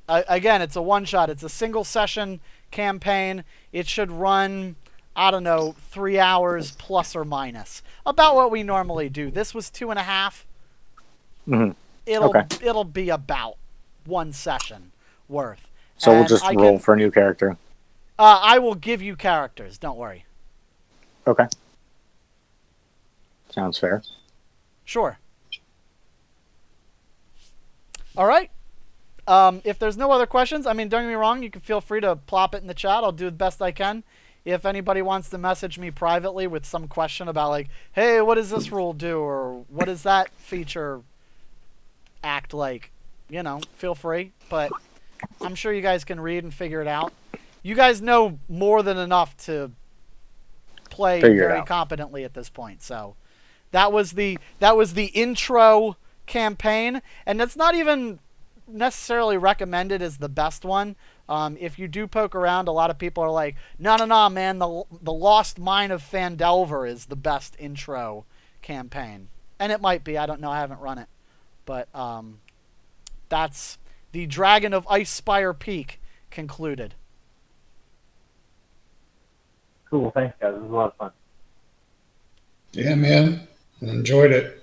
it's a one-shot. It's a single-session campaign. It should run, I don't know, 3 hours plus or minus. About what we normally do. This was 2.5. Mm-hmm. It'll be about 1 session worth. So we'll And just roll for a new character. I will give you characters. Don't worry. Okay. Sounds fair. Sure. All right. If there's no other questions, I mean, don't get me wrong, you can feel free to plop it in the chat. I'll do the best I can. If anybody wants to message me privately with some question about, like, hey, what does this rule do? Or what does that feature act like? You know, feel free. But I'm sure you guys can read and figure it out. You guys know more than enough to play very competently at this point. So that was the intro campaign, and that's not even necessarily recommended as the best one. If you do poke around, a lot of people are like, no, man, the Lost Mine of Phandelver is the best intro campaign. And it might be. I don't know. I haven't run it. But that's the Dragon of Icespire Peak concluded. Cool, thanks guys. It was a lot of fun. Yeah, man. Enjoyed it.